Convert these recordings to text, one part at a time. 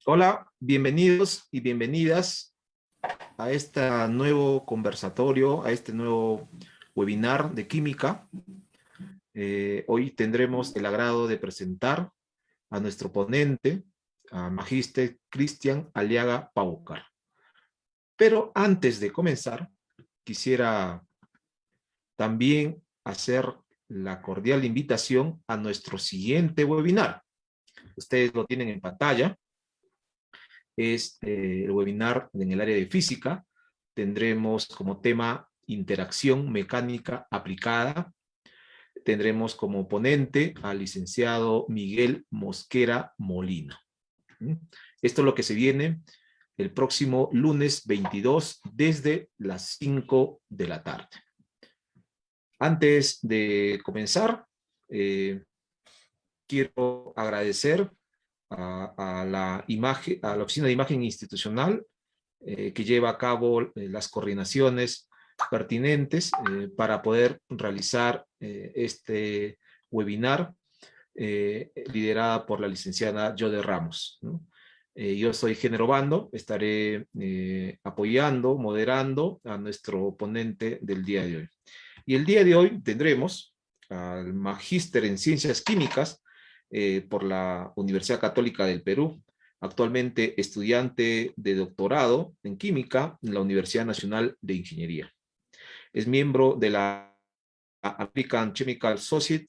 Hola, bienvenidos y bienvenidas a este nuevo conversatorio, a este nuevo webinar de química. Hoy tendremos el agrado de presentar a nuestro ponente, a Magíster Cristian Aliaga Paucar. Pero antes de comenzar, quisiera también hacer la cordial invitación a nuestro siguiente webinar. Ustedes lo tienen en pantalla. Es el webinar en el área de física. Tendremos como tema interacción mecánica aplicada. Tendremos como ponente al licenciado Miguel Mosquera Molina. Esto es lo que se viene el próximo lunes 22 desde las 5 de la tarde. Antes de comenzar, quiero agradecer a la Oficina de Imagen Institucional que lleva a cabo las coordinaciones pertinentes para poder realizar este webinar liderada por la licenciada Yode Ramos, ¿no? Yo soy Género Bando, estaré apoyando, moderando a nuestro ponente del día de hoy. Y el día de hoy tendremos al Magíster en Ciencias Químicas por la Universidad Católica del Perú, actualmente estudiante de doctorado en química en la Universidad Nacional de Ingeniería. Es miembro de la American Chemical Society,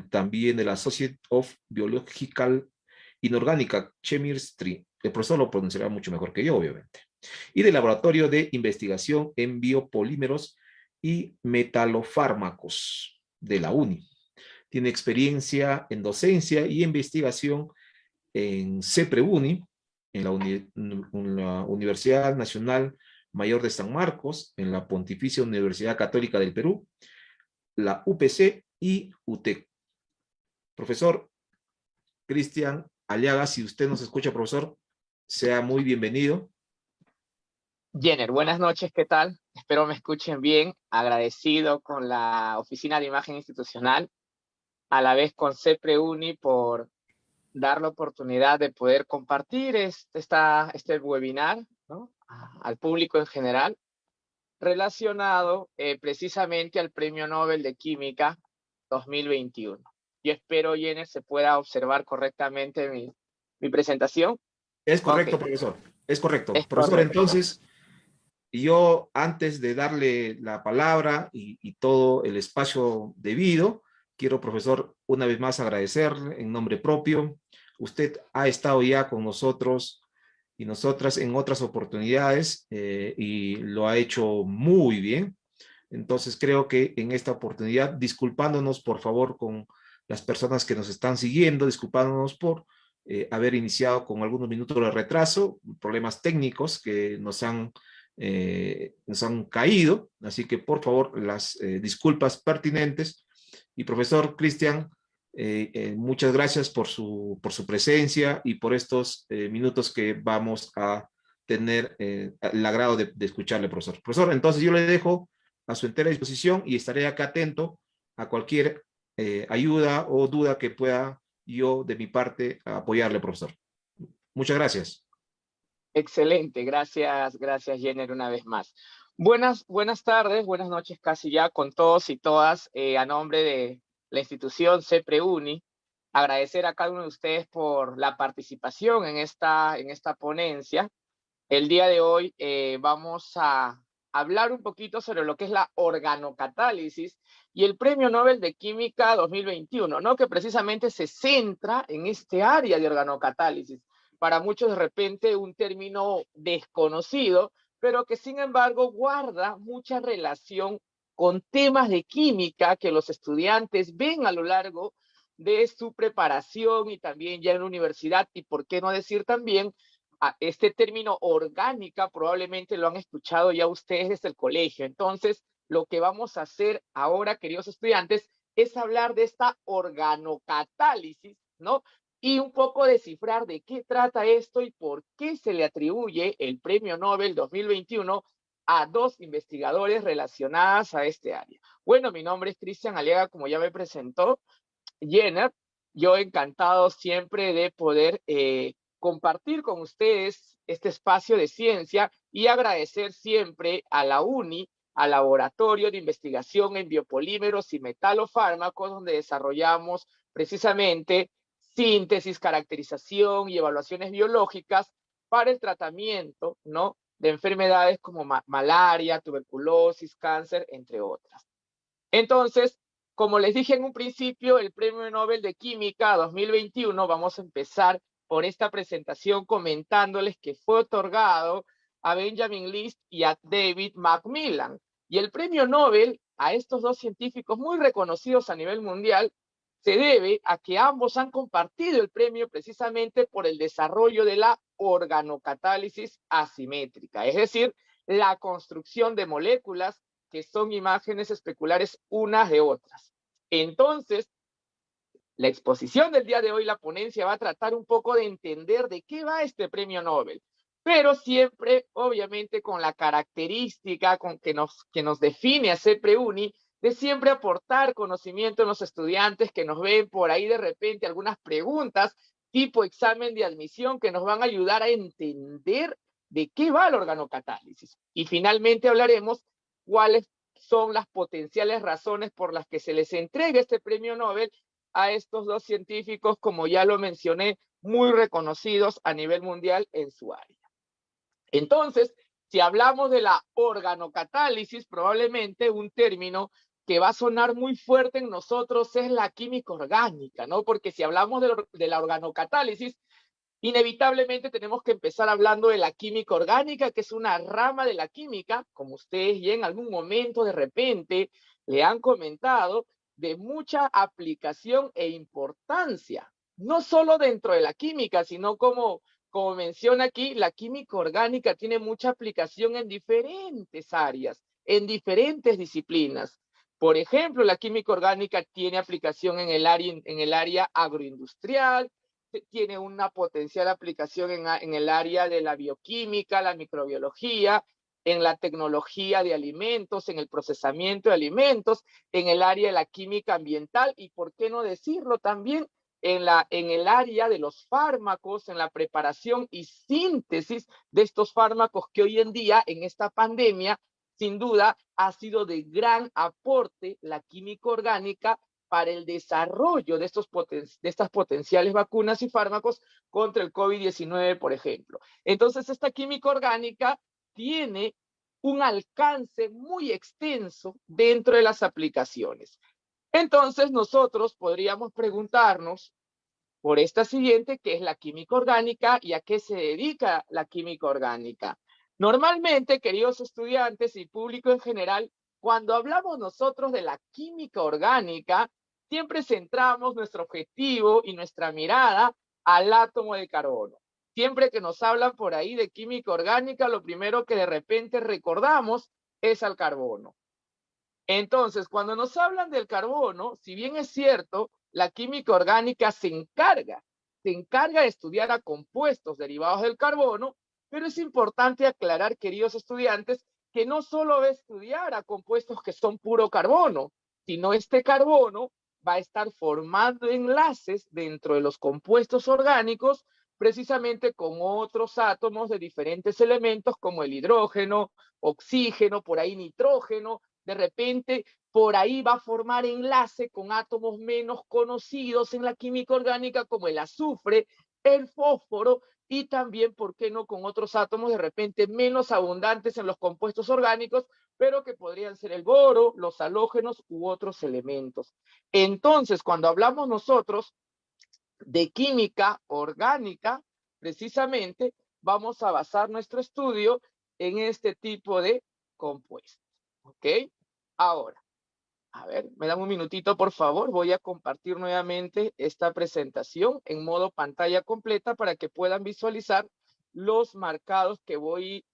también de la Society of Biological Inorgánica Chemistry. El profesor lo pronunciará mucho mejor que yo, obviamente. Y del Laboratorio de Investigación en Biopolímeros y Metalofármacos de la UNI. Tiene experiencia en docencia y investigación en CEPRE-UNI, en la Universidad Nacional Mayor de San Marcos, en la Pontificia Universidad Católica del Perú, la UPC y UTEC. Profesor Cristian Aliaga, si usted nos escucha, profesor, sea muy bienvenido. Jenner, buenas noches, ¿qué tal? Espero me escuchen bien. Agradecido con la Oficina de Imagen Institucional, a la vez con CEPRE-UNI por dar la oportunidad de poder compartir este webinar, ¿no?, al público en general, relacionado precisamente al Premio Nobel de Química 2021. Yo espero, Jenner, se pueda observar correctamente mi presentación. Es correcto, Ok, profesor. Es correcto. es Profesor, correcto. entonces, yo antes de darle la palabra y todo el espacio debido, quiero, profesor, una vez más agradecerle en nombre propio. Usted ha estado ya con nosotros y nosotras en otras oportunidades y lo ha hecho muy bien. Entonces creo que en esta oportunidad, disculpándonos por favor con las personas que nos están siguiendo, disculpándonos por haber iniciado con algunos minutos de retraso, problemas técnicos que nos han caído, así que por favor las disculpas pertinentes. Y profesor Cristian, muchas gracias por su presencia y por estos minutos que vamos a tener el agrado de escucharle, profesor. Profesor, entonces yo le dejo a su entera disposición y estaré acá atento a cualquier ayuda o duda que pueda yo de mi parte apoyarle, profesor. Muchas gracias. Excelente, gracias, Jenner, una vez más. Buenas tardes, buenas noches casi ya con todos y todas, a nombre de la institución CEPRE-UNI, agradecer a cada uno de ustedes por la participación en esta ponencia. El día de hoy vamos a hablar un poquito sobre lo que es la organocatálisis y el Premio Nobel de Química 2021, ¿no?, que precisamente se centra en este área de organocatálisis. Para muchos de repente un término desconocido, pero que sin embargo guarda mucha relación con temas de química que los estudiantes ven a lo largo de su preparación y también ya en la universidad, y por qué no decir también este término orgánica, probablemente lo han escuchado ya ustedes desde el colegio. Entonces, lo que vamos a hacer ahora, queridos estudiantes, es hablar de esta organocatálisis, ¿no? Y un poco descifrar de qué trata esto y por qué se le atribuye el Premio Nobel 2021 a dos investigadores relacionadas a este área. Bueno, mi nombre es Cristian Aliaga, como ya me presentó Jenner. Yo encantado siempre de poder compartir con ustedes este espacio de ciencia y agradecer siempre a la UNI, al Laboratorio de Investigación en Biopolímeros y Metalofármacos, donde desarrollamos precisamente síntesis, caracterización y evaluaciones biológicas para el tratamiento, ¿no?, de enfermedades como malaria, tuberculosis, cáncer, entre otras. Entonces, como les dije en un principio, el Premio Nobel de Química 2021, vamos a empezar por esta presentación comentándoles que fue otorgado a Benjamin List y a David Macmillan. Y el Premio Nobel a estos dos científicos muy reconocidos a nivel mundial se debe a que ambos han compartido el premio precisamente por el desarrollo de la organocatálisis asimétrica, es decir, la construcción de moléculas que son imágenes especulares unas de otras. Entonces, la exposición del día de hoy, la ponencia, va a tratar un poco de entender de qué va este premio Nobel, pero siempre, obviamente, con la característica que nos define a CEPREUNI, de siempre aportar conocimiento a los estudiantes que nos ven por ahí de repente algunas preguntas tipo examen de admisión que nos van a ayudar a entender de qué va la organocatálisis. Y finalmente hablaremos cuáles son las potenciales razones por las que se les entrega este premio Nobel a estos dos científicos, como ya lo mencioné, muy reconocidos a nivel mundial en su área. Entonces, si hablamos de la organocatálisis, probablemente un término que va a sonar muy fuerte en nosotros es la química orgánica, ¿no? Porque si hablamos de la organocatálisis, inevitablemente tenemos que empezar hablando de la química orgánica, que es una rama de la química, como ustedes ya en algún momento de repente le han comentado, de mucha aplicación e importancia, no solo dentro de la química, sino como menciona aquí, la química orgánica tiene mucha aplicación en diferentes áreas, en diferentes disciplinas. Por ejemplo, la química orgánica tiene aplicación en el área agroindustrial, tiene una potencial aplicación en el área de la bioquímica, la microbiología, en la tecnología de alimentos, en el procesamiento de alimentos, en el área de la química ambiental y, por qué no decirlo, también en el área de los fármacos, en la preparación y síntesis de estos fármacos que hoy en día, en esta pandemia, sin duda, ha sido de gran aporte la química orgánica para el desarrollo de estas potenciales vacunas y fármacos contra el COVID-19, por ejemplo. Entonces, esta química orgánica tiene un alcance muy extenso dentro de las aplicaciones. Entonces, nosotros podríamos preguntarnos por esta siguiente, ¿qué es la química orgánica y a qué se dedica la química orgánica? Normalmente, queridos estudiantes y público en general, cuando hablamos nosotros de la química orgánica, siempre centramos nuestro objetivo y nuestra mirada al átomo de carbono. Siempre que nos hablan por ahí de química orgánica, lo primero que de repente recordamos es al carbono. Entonces, cuando nos hablan del carbono, si bien es cierto, la química orgánica se encarga de estudiar a compuestos derivados del carbono, pero es importante aclarar, queridos estudiantes, que no solo va a estudiar a compuestos que son puro carbono, sino este carbono va a estar formando enlaces dentro de los compuestos orgánicos, precisamente con otros átomos de diferentes elementos como el hidrógeno, oxígeno, por ahí nitrógeno. De repente, por ahí va a formar enlace con átomos menos conocidos en la química orgánica, como el azufre, el fósforo, y también, ¿por qué no?, con otros átomos de repente menos abundantes en los compuestos orgánicos, pero que podrían ser el boro, los halógenos u otros elementos. Entonces, cuando hablamos nosotros de química orgánica, precisamente vamos a basar nuestro estudio en este tipo de compuestos. ¿Ok? Ahora, a ver, me dan un minutito, por favor. Voy a compartir nuevamente esta presentación en modo pantalla completa para que puedan visualizar los marcados que voy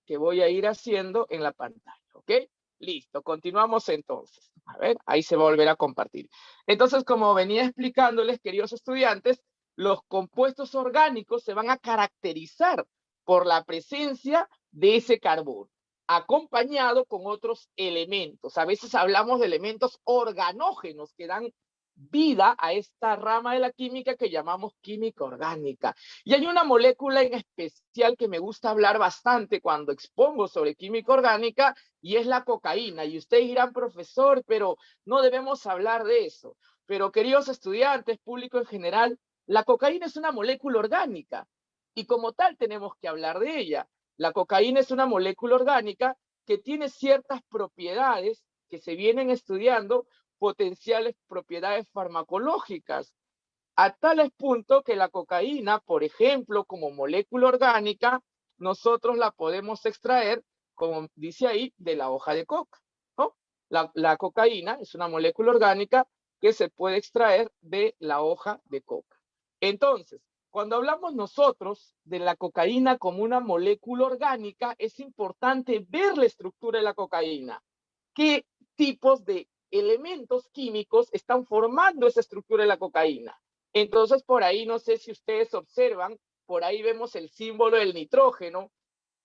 a ir haciendo en la pantalla. ¿Ok? Listo, continuamos entonces. A ver, ahí se va a volver a compartir. Entonces, como venía explicándoles, queridos estudiantes, los compuestos orgánicos se van a caracterizar por la presencia de ese carbono, acompañado con otros elementos. A veces hablamos de elementos organógenos que dan vida a esta rama de la química que llamamos química orgánica. Y hay una molécula en especial que me gusta hablar bastante cuando expongo sobre química orgánica, y es la cocaína. Y ustedes dirán, profesor, pero no debemos hablar de eso. Pero queridos estudiantes, público en general, la cocaína es una molécula orgánica y como tal tenemos que hablar de ella. La cocaína es una molécula orgánica que tiene ciertas propiedades que se vienen estudiando, potenciales propiedades farmacológicas, a tales punto que la cocaína, por ejemplo, como molécula orgánica, nosotros la podemos extraer, como dice ahí, de la hoja de coca, ¿no? La cocaína es una molécula orgánica que se puede extraer de la hoja de coca. Entonces, cuando hablamos nosotros de la cocaína como una molécula orgánica, es importante ver la estructura de la cocaína. ¿Qué tipos de elementos químicos están formando esa estructura de la cocaína? Entonces, por ahí, no sé si ustedes observan, por ahí vemos el símbolo del nitrógeno,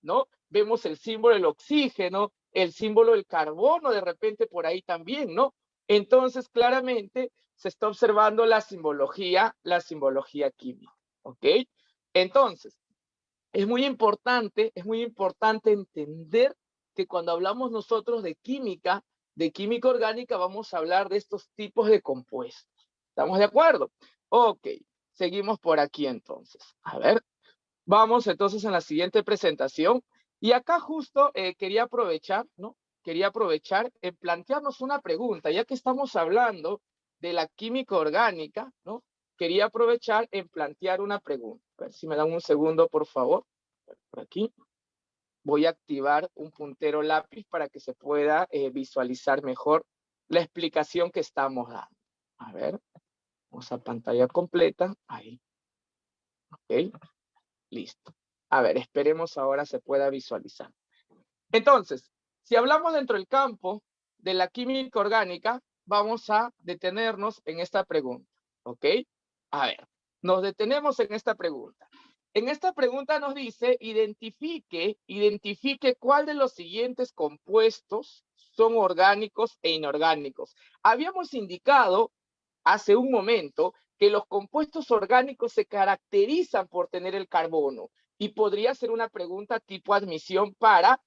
¿no? Vemos el símbolo del oxígeno, el símbolo del carbono, de repente por ahí también, ¿no? Entonces, claramente se está observando la simbología química, ¿ok? Entonces, es muy importante entender que cuando hablamos nosotros de química orgánica, vamos a hablar de estos tipos de compuestos. ¿Estamos de acuerdo? Ok, seguimos por aquí entonces. A ver, vamos entonces en la siguiente presentación. Y acá justo quería aprovechar, ¿no? Quería aprovechar en plantearnos una pregunta, ya que estamos hablando de la química orgánica, ¿no? Quería aprovechar en plantear una pregunta. A ver si me dan un segundo, por favor. Por aquí. Voy a activar un puntero lápiz para que se pueda visualizar mejor la explicación que estamos dando. A ver, vamos a pantalla completa. Ahí. Ok, listo. A ver, esperemos ahora se pueda visualizar. Entonces, si hablamos dentro del campo de la química orgánica, vamos a detenernos en esta pregunta. ¿Ok? A ver, nos detenemos en esta pregunta. En esta pregunta nos dice, identifique cuál de los siguientes compuestos son orgánicos e inorgánicos. Habíamos indicado hace un momento que los compuestos orgánicos se caracterizan por tener el carbono, y podría ser una pregunta tipo admisión para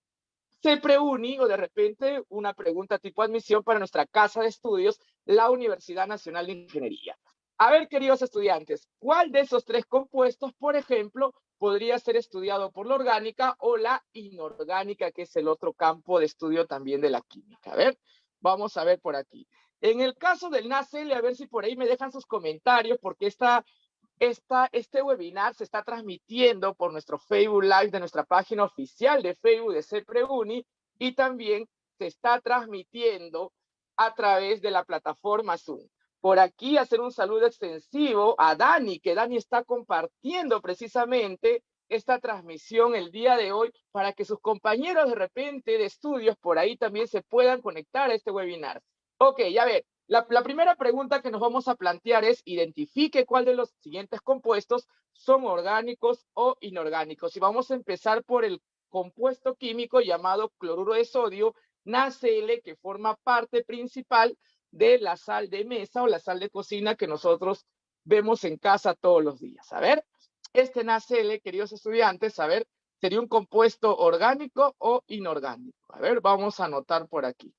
CEPREUNI, o de repente una pregunta tipo admisión para nuestra casa de estudios, la Universidad Nacional de Ingeniería. A ver, queridos estudiantes, ¿cuál de esos tres compuestos, por ejemplo, podría ser estudiado por la orgánica o la inorgánica, que es el otro campo de estudio también de la química? A ver, vamos a ver por aquí. En el caso del NaCl, a ver si por ahí me dejan sus comentarios, porque este webinar se está transmitiendo por nuestro Facebook Live de nuestra página oficial de Facebook de CEPREUNI, y también se está transmitiendo a través de la plataforma Zoom. Por aquí hacer un saludo extensivo a Dani, que Dani está compartiendo precisamente esta transmisión el día de hoy para que sus compañeros de repente de estudios por ahí también se puedan conectar a este webinar. Ok, ya ver. La primera pregunta que nos vamos a plantear es, identifique cuál de los siguientes compuestos son orgánicos o inorgánicos. Y vamos a empezar por el compuesto químico llamado cloruro de sodio, NaCl, que forma parte principal de la sal de mesa o la sal de cocina que nosotros vemos en casa todos los días. A ver, este NaCl, queridos estudiantes, a ver, ¿sería un compuesto orgánico o inorgánico? A ver, vamos a anotar por aquí.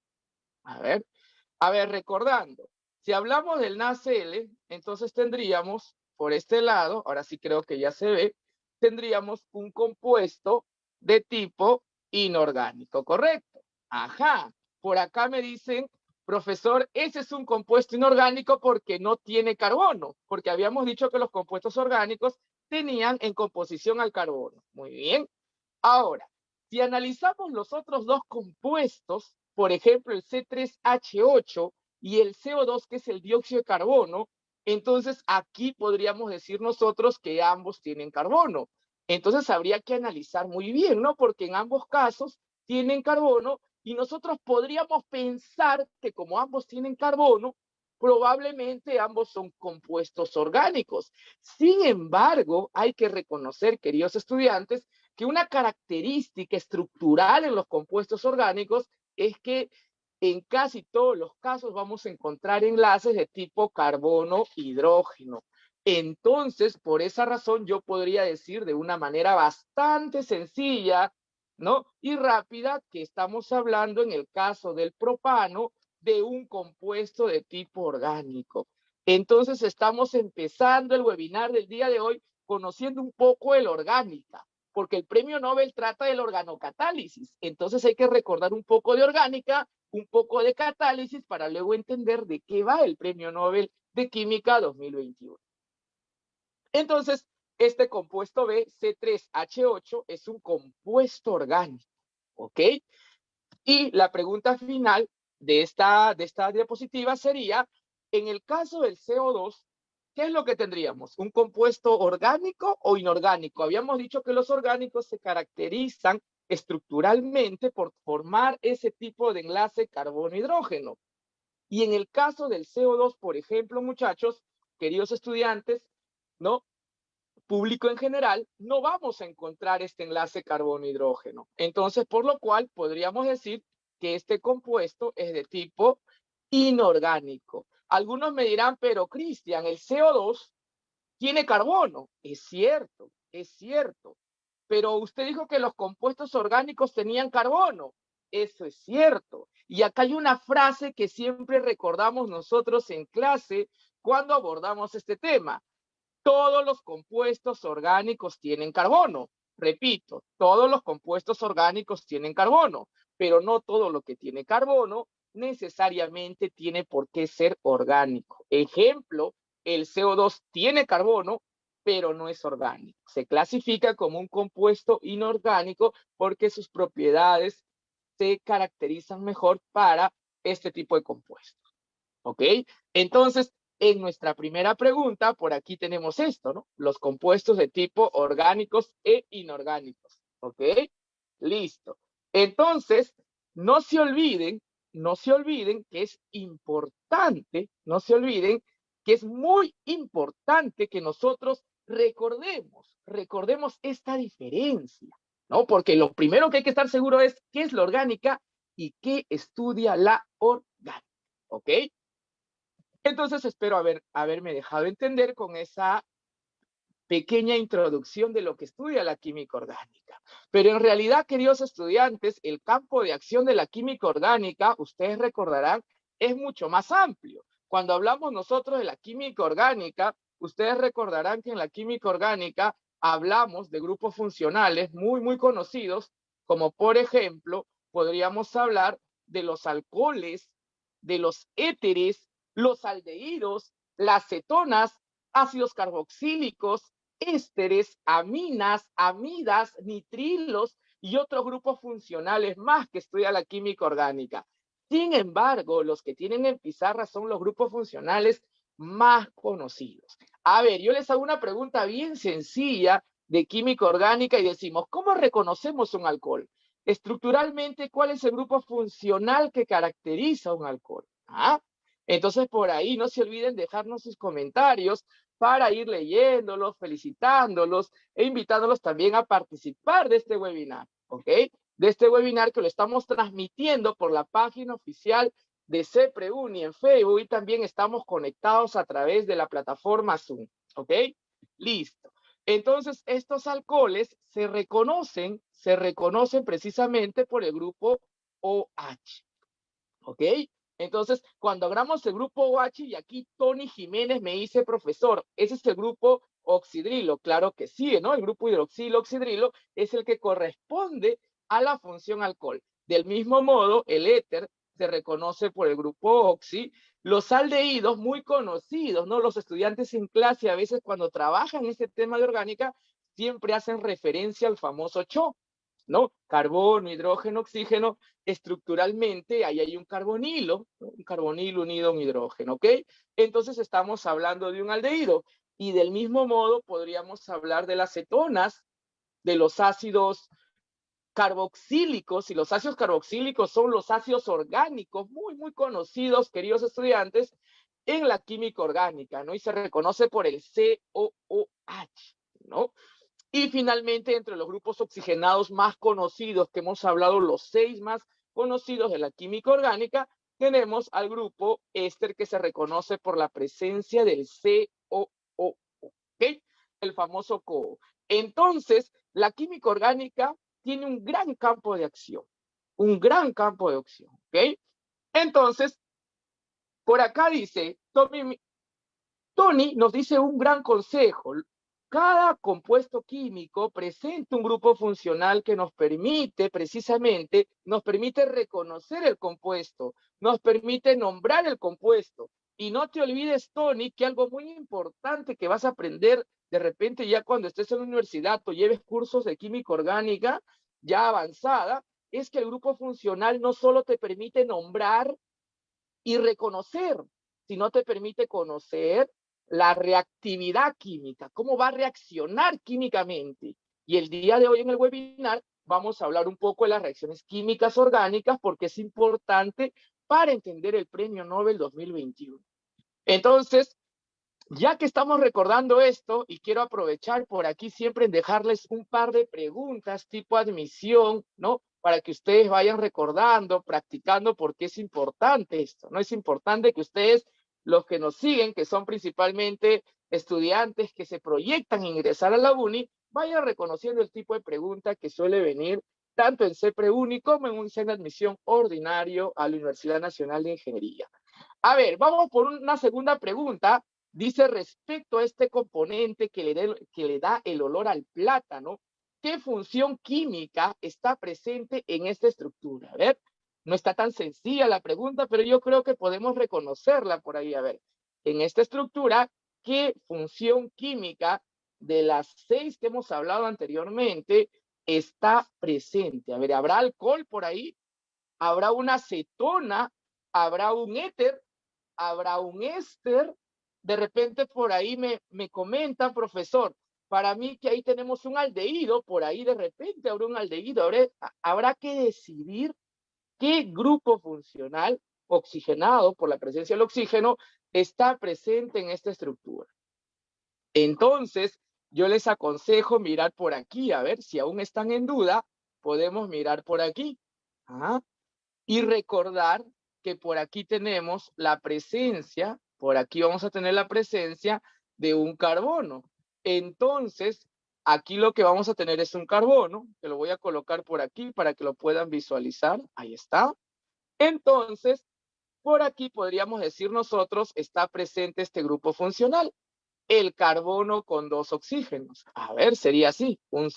A ver, recordando, si hablamos del NaCl, entonces tendríamos, por este lado, ahora sí creo que ya se ve, tendríamos un compuesto de tipo inorgánico, ¿correcto? Ajá, por acá me dicen, profesor, ese es un compuesto inorgánico porque no tiene carbono, porque habíamos dicho que los compuestos orgánicos tenían en composición al carbono. Muy bien. Ahora, si analizamos los otros dos compuestos, por ejemplo, el C3H8 y el CO2, que es el dióxido de carbono, entonces aquí podríamos decir nosotros que ambos tienen carbono. Entonces habría que analizar muy bien, ¿no? Porque en ambos casos tienen carbono y nosotros podríamos pensar que como ambos tienen carbono, probablemente ambos son compuestos orgánicos. Sin embargo, hay que reconocer, queridos estudiantes, que una característica estructural en los compuestos orgánicos es que en casi todos los casos vamos a encontrar enlaces de tipo carbono-hidrógeno. Entonces, por esa razón, yo podría decir de una manera bastante sencilla, ¿no? Y rápida, que estamos hablando en el caso del propano de un compuesto de tipo orgánico. Entonces, estamos empezando el webinar del día de hoy conociendo un poco el orgánica, porque el premio Nobel trata del organocatálisis. Entonces, hay que recordar un poco de orgánica, un poco de catálisis, para luego entender de qué va el premio Nobel de Química 2021. Entonces, este compuesto B, C3H8, es un compuesto orgánico, ¿ok? Y la pregunta final de esta diapositiva sería, en el caso del CO2, ¿qué es lo que tendríamos? ¿Un compuesto orgánico o inorgánico? Habíamos dicho que los orgánicos se caracterizan estructuralmente por formar ese tipo de enlace carbono-hidrógeno. Y en el caso del CO2, por ejemplo, muchachos, queridos estudiantes, ¿no? Público en general, no vamos a encontrar este enlace carbono-hidrógeno. Entonces, por lo cual, podríamos decir que este compuesto es de tipo inorgánico. Algunos me dirán, pero Cristian, el CO2 tiene carbono. Es cierto, es cierto. Pero usted dijo que los compuestos orgánicos tenían carbono. Eso es cierto. Y acá hay una frase que siempre recordamos nosotros en clase cuando abordamos este tema. Todos los compuestos orgánicos tienen carbono. Repito, todos los compuestos orgánicos tienen carbono, pero no todo lo que tiene carbono necesariamente tiene por qué ser orgánico. Ejemplo, el CO2 tiene carbono, pero no es orgánico. Se clasifica como un compuesto inorgánico porque sus propiedades se caracterizan mejor para este tipo de compuestos. ¿Ok? Entonces, en nuestra primera pregunta, por aquí tenemos esto, ¿no? Los compuestos de tipo orgánicos e inorgánicos. ¿Ok? Listo. Entonces, no se olviden que es importante, no se olviden que es muy importante que nosotros recordemos esta diferencia, ¿no? Porque lo primero que hay que estar seguro es qué es la orgánica y qué estudia la orgánica. ¿Ok? Entonces espero haberme dejado entender con esa pequeña introducción de lo que estudia la química orgánica. Pero en realidad, queridos estudiantes, el campo de acción de la química orgánica, ustedes recordarán, es mucho más amplio. Cuando hablamos nosotros de la química orgánica, ustedes recordarán que en la química orgánica hablamos de grupos funcionales muy conocidos, como por ejemplo, podríamos hablar de los alcoholes, de los éteres, los aldehídos, las cetonas, ácidos carboxílicos, ésteres, aminas, amidas, nitrilos y otros grupos funcionales más que estudia la química orgánica. Sin embargo, los que tienen en pizarra son los grupos funcionales más conocidos. A ver, yo les hago una pregunta bien sencilla de química orgánica y decimos, ¿cómo reconocemos un alcohol? Estructuralmente, ¿cuál es el grupo funcional que caracteriza un alcohol? ¿Ah? Entonces, por ahí no se olviden dejarnos sus comentarios para ir leyéndolos, felicitándolos e invitándolos también a participar de este webinar, ¿ok? De este webinar que lo estamos transmitiendo por la página oficial de CEPREUNI en Facebook y también estamos conectados a través de la plataforma Zoom, ¿ok? Listo. Entonces, estos alcoholes se reconocen precisamente por el grupo OH, ¿ok? Entonces, cuando hablamos del grupo OH, y aquí Tony Jiménez me dice, profesor, ese es el grupo oxidrilo. Claro que sí, ¿no? El grupo hidroxilo oxidrilo es el que corresponde a la función alcohol. Del mismo modo, el éter se reconoce por el grupo oxi. Los aldehídos, muy conocidos, ¿no? Los estudiantes en clase, a veces cuando trabajan este tema de orgánica, siempre hacen referencia al famoso CHO, ¿no? Carbono, hidrógeno, oxígeno. Estructuralmente ahí hay un carbonilo, ¿no? Un carbonilo unido a un hidrógeno, ¿ok? Entonces estamos hablando de un aldehído. Y del mismo modo podríamos hablar de las cetonas, de los ácidos carboxílicos, y los ácidos carboxílicos son los ácidos orgánicos muy conocidos, queridos estudiantes, en la química orgánica, ¿no? Y se reconoce por el COOH, ¿no? Y finalmente, entre los grupos oxigenados más conocidos, que hemos hablado, los 6 más conocidos de la química orgánica, tenemos al grupo éster que se reconoce por la presencia del COO, ¿ok? El famoso COO. Entonces, la química orgánica tiene un gran campo de acción, ¿ok? Entonces, por acá dice, Tony nos dice un gran consejo. Cada compuesto químico presenta un grupo funcional que nos permite, precisamente, nos permite reconocer el compuesto, nos permite nombrar el compuesto. Y no te olvides, Tony, que algo muy importante que vas a aprender de repente ya cuando estés en la universidad o lleves cursos de química orgánica ya avanzada, es que el grupo funcional no solo te permite nombrar y reconocer, sino te permite conocer la reactividad química, cómo va a reaccionar químicamente. Y el día de hoy en el webinar vamos a hablar un poco de las reacciones químicas orgánicas porque es importante para entender el Premio Nobel 2021. Entonces, ya que estamos recordando esto, y quiero aprovechar por aquí siempre en dejarles un par de preguntas tipo admisión, ¿no? Para que ustedes vayan recordando, practicando, porque es importante esto, ¿no? Es importante que ustedes, los que nos siguen, que son principalmente estudiantes que se proyectan a ingresar a la uni, vayan reconociendo el tipo de pregunta que suele venir tanto en CEPREUNI como en un examen de admisión ordinario a la Universidad Nacional de Ingeniería. A ver, vamos por una segunda pregunta. Dice respecto a este componente que le da el olor al plátano, ¿qué función química está presente en esta estructura? A ver, no está tan sencilla la pregunta, pero yo creo que podemos reconocerla por ahí. A ver, en esta estructura, ¿qué función química de las 6 que hemos hablado anteriormente está presente? A ver, ¿habrá alcohol por ahí? ¿Habrá una acetona? ¿Habrá un éter? ¿Habrá un éster? De repente por ahí me comenta, profesor, para mí que ahí tenemos un aldehído, por ahí de repente habrá un aldehído, habrá que decidir qué grupo funcional oxigenado por la presencia del oxígeno está presente en esta estructura. Entonces, yo les aconsejo mirar por aquí, a ver si aún están en duda, podemos mirar por aquí. ¿Ah? Y recordar que por aquí tenemos la presencia, por aquí vamos a tener la presencia de un carbono. Entonces, aquí lo que vamos a tener es un carbono, que lo voy a colocar por aquí para que lo puedan visualizar. Ahí está. Entonces, por aquí podríamos decir nosotros, está presente este grupo funcional, el carbono con 2 oxígenos. A ver, sería así, un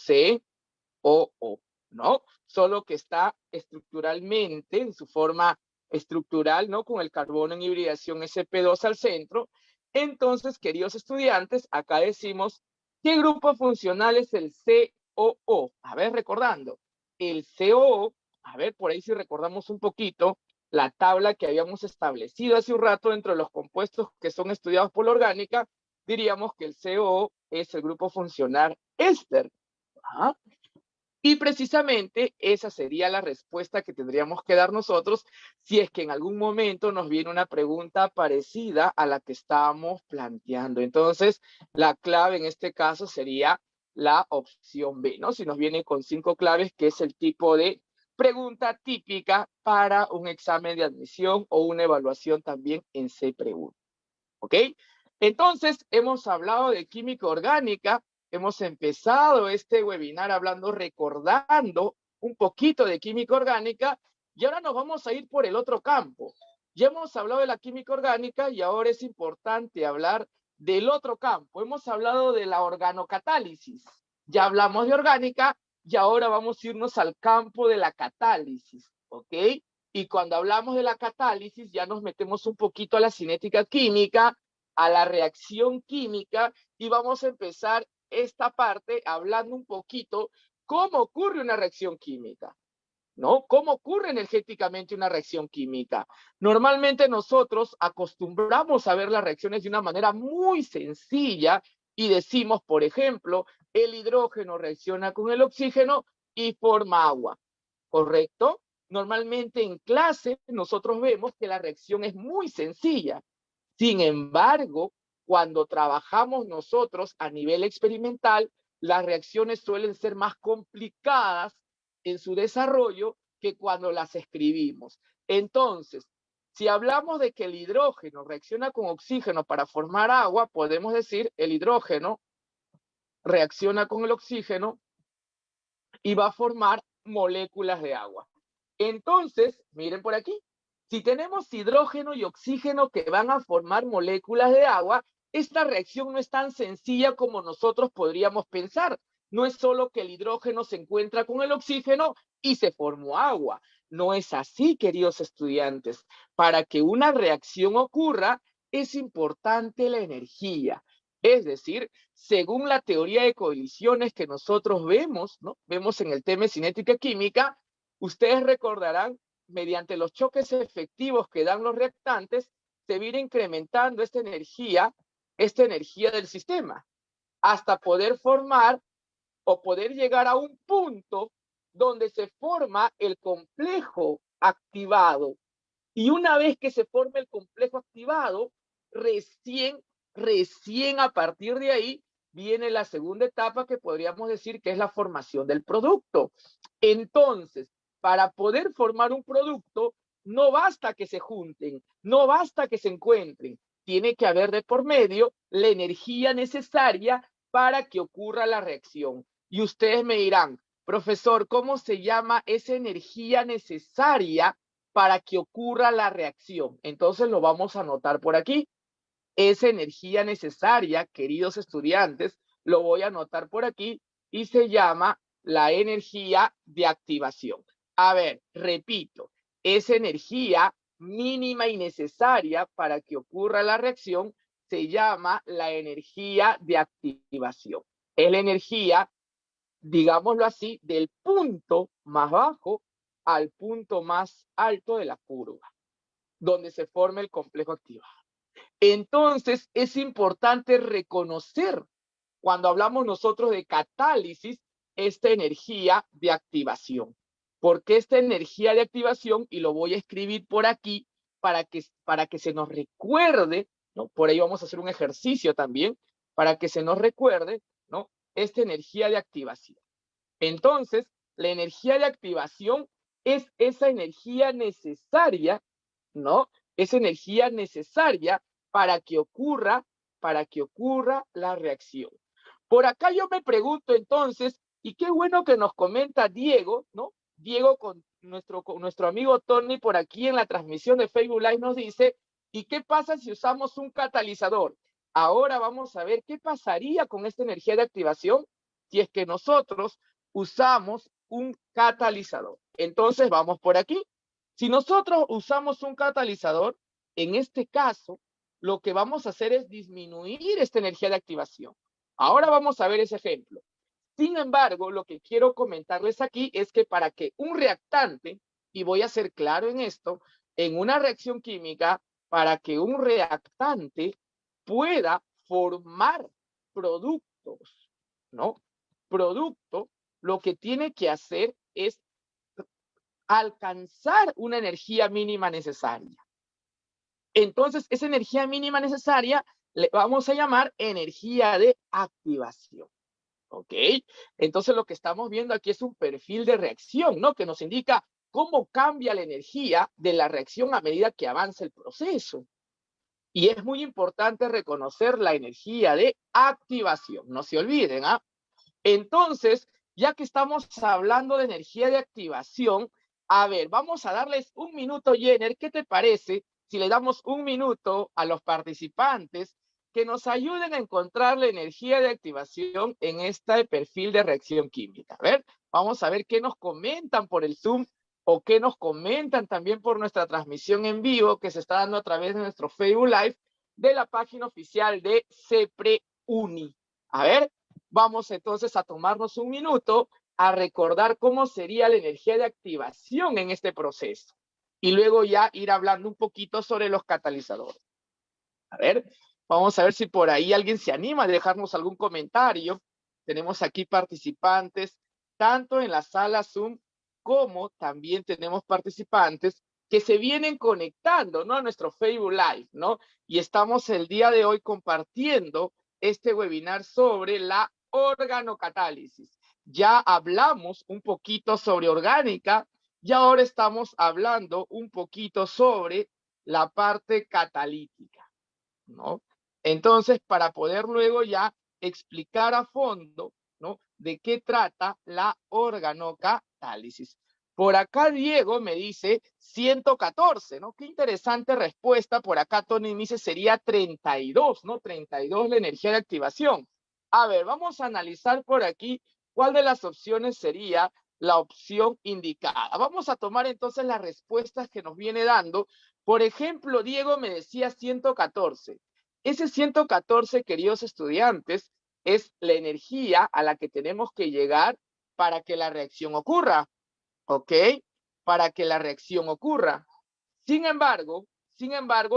COO, ¿no? Solo que está estructuralmente, en su forma estructural, ¿no? Con el carbono en hibridación sp2 al centro. Entonces, queridos estudiantes, acá decimos, ¿qué grupo funcional es el COO? A ver, recordando, el COO, a ver, por ahí si recordamos un poquito, la tabla que habíamos establecido hace un rato entre los compuestos que son estudiados por la orgánica, diríamos que el COO es el grupo funcional éster. ¿Ah? Y precisamente esa sería la respuesta que tendríamos que dar nosotros si es que en algún momento nos viene una pregunta parecida a la que estábamos planteando. Entonces, la clave en este caso sería la opción B, ¿no? Si nos viene con 5 claves, que es el tipo de pregunta típica para un examen de admisión o una evaluación también en CEPREUNI. ¿Ok? Entonces, hemos hablado de química orgánica. Hemos empezado este webinar hablando, recordando un poquito de química orgánica, y ahora nos vamos a ir por el otro campo. Ya hemos hablado de la química orgánica y ahora es importante hablar del otro campo. Hemos hablado de la organocatálisis. Ya hablamos de orgánica y ahora vamos a irnos al campo de la catálisis, ¿ok? Y cuando hablamos de la catálisis ya nos metemos un poquito a la cinética química, a la reacción química, y vamos a empezar esta parte hablando un poquito cómo ocurre una reacción química, ¿no? ¿Cómo ocurre energéticamente una reacción química? Normalmente nosotros acostumbramos a ver las reacciones de una manera muy sencilla y decimos, por ejemplo, el hidrógeno reacciona con el oxígeno y forma agua, ¿correcto? Normalmente en clase nosotros vemos que la reacción es muy sencilla. Sin embargo, cuando trabajamos nosotros a nivel experimental, las reacciones suelen ser más complicadas en su desarrollo que cuando las escribimos. Entonces, Si hablamos de que el hidrógeno reacciona con oxígeno para formar agua, podemos decir el hidrógeno reacciona con el oxígeno y va a formar moléculas de agua. Entonces, miren por aquí, si tenemos hidrógeno y oxígeno que van a formar moléculas de agua, esta reacción no es tan sencilla como nosotros podríamos pensar. No es solo que el hidrógeno se encuentra con el oxígeno y se formó agua. No es así, queridos estudiantes. Para que una reacción ocurra, es importante la energía. Es decir, según la teoría de colisiones que nosotros vemos, ¿no? Vemos en el tema de cinética química, ustedes recordarán, mediante los choques efectivos que dan los reactantes, se viene incrementando esta energía del sistema, hasta poder formar o poder llegar a un punto donde se forma el complejo activado. Y una vez que se forma el complejo activado, recién a partir de ahí viene la segunda etapa que podríamos decir que es la formación del producto. Entonces, para poder formar un producto, no basta que se junten, no basta que se encuentren, tiene que haber de por medio la energía necesaria para que ocurra la reacción. Y ustedes me dirán, profesor, ¿cómo se llama esa energía necesaria para que ocurra la reacción? Entonces lo vamos a anotar por aquí. Esa energía necesaria, queridos estudiantes, lo voy a anotar por aquí y se llama la energía de activación. A ver, repito, esa energía mínima y necesaria para que ocurra la reacción se llama la energía de activación. Es la energía, digámoslo así, del punto más bajo al punto más alto de la curva, donde se forma el complejo activado. Entonces, es importante reconocer, cuando hablamos nosotros de catálisis, esta energía de activación. Porque esta energía de activación, y lo voy a escribir por aquí, para que se nos recuerde, ¿no? Por ahí vamos a hacer un ejercicio también, para que se nos recuerde, ¿no? Esta energía de activación. Entonces, la energía de activación es esa energía necesaria, ¿no? Esa energía necesaria para que ocurra la reacción. Por acá yo me pregunto entonces, y qué bueno que nos comenta Diego, ¿no? Diego con nuestro amigo Tony por aquí en la transmisión de Facebook Live nos dice, ¿y qué pasa si usamos un catalizador? Ahora vamos a ver qué pasaría con esta energía de activación si es que nosotros usamos un catalizador. Entonces vamos por aquí. Si nosotros usamos un catalizador, en este caso, lo que vamos a hacer es disminuir esta energía de activación. Ahora vamos a ver ese ejemplo. Sin embargo, lo que quiero comentarles aquí es que para que un reactante, y voy a ser claro en esto, en una reacción química, para que un reactante pueda formar productos, ¿no? Producto, lo que tiene que hacer es alcanzar una energía mínima necesaria. Entonces, esa energía mínima necesaria le vamos a llamar energía de activación. ¿Ok? Entonces, lo que estamos viendo aquí es un perfil de reacción, ¿no? Que nos indica cómo cambia la energía de la reacción a medida que avanza el proceso. Y es muy importante reconocer la energía de activación. No se olviden, ¿ah? Entonces, ya que estamos hablando de energía de activación, a ver, vamos a darles un minuto, Jenner. ¿Qué te parece si le damos un minuto a los participantes que nos ayuden a encontrar la energía de activación en este perfil de reacción química? A ver, vamos a ver qué nos comentan por el Zoom o qué nos comentan también por nuestra transmisión en vivo que se está dando a través de nuestro Facebook Live de la página oficial de CEPREUNI. A ver, vamos entonces a tomarnos un minuto a recordar cómo sería la energía de activación en este proceso y luego ya ir hablando un poquito sobre los catalizadores. A ver, vamos a ver si por ahí alguien se anima a dejarnos algún comentario. Tenemos aquí participantes tanto en la sala Zoom como también tenemos participantes que se vienen conectando, ¿no? A nuestro Facebook Live, ¿no? Y estamos el día de hoy compartiendo este webinar sobre la organocatálisis. Ya hablamos un poquito sobre orgánica y ahora estamos hablando un poquito sobre la parte catalítica, ¿no? Entonces, para poder luego ya explicar a fondo, ¿no?, de qué trata la organocatálisis. Por acá Diego me dice 114, ¿no? Qué interesante respuesta. Por acá Tony me dice sería 32, ¿no? 32 la energía de activación. A ver, vamos a analizar por aquí cuál de las opciones sería la opción indicada. Vamos a tomar entonces las respuestas que nos viene dando. Por ejemplo, Diego me decía 114. Ese 114, queridos estudiantes, es la energía a la que tenemos que llegar para que la reacción ocurra, ¿ok? Para que la reacción ocurra. Sin embargo,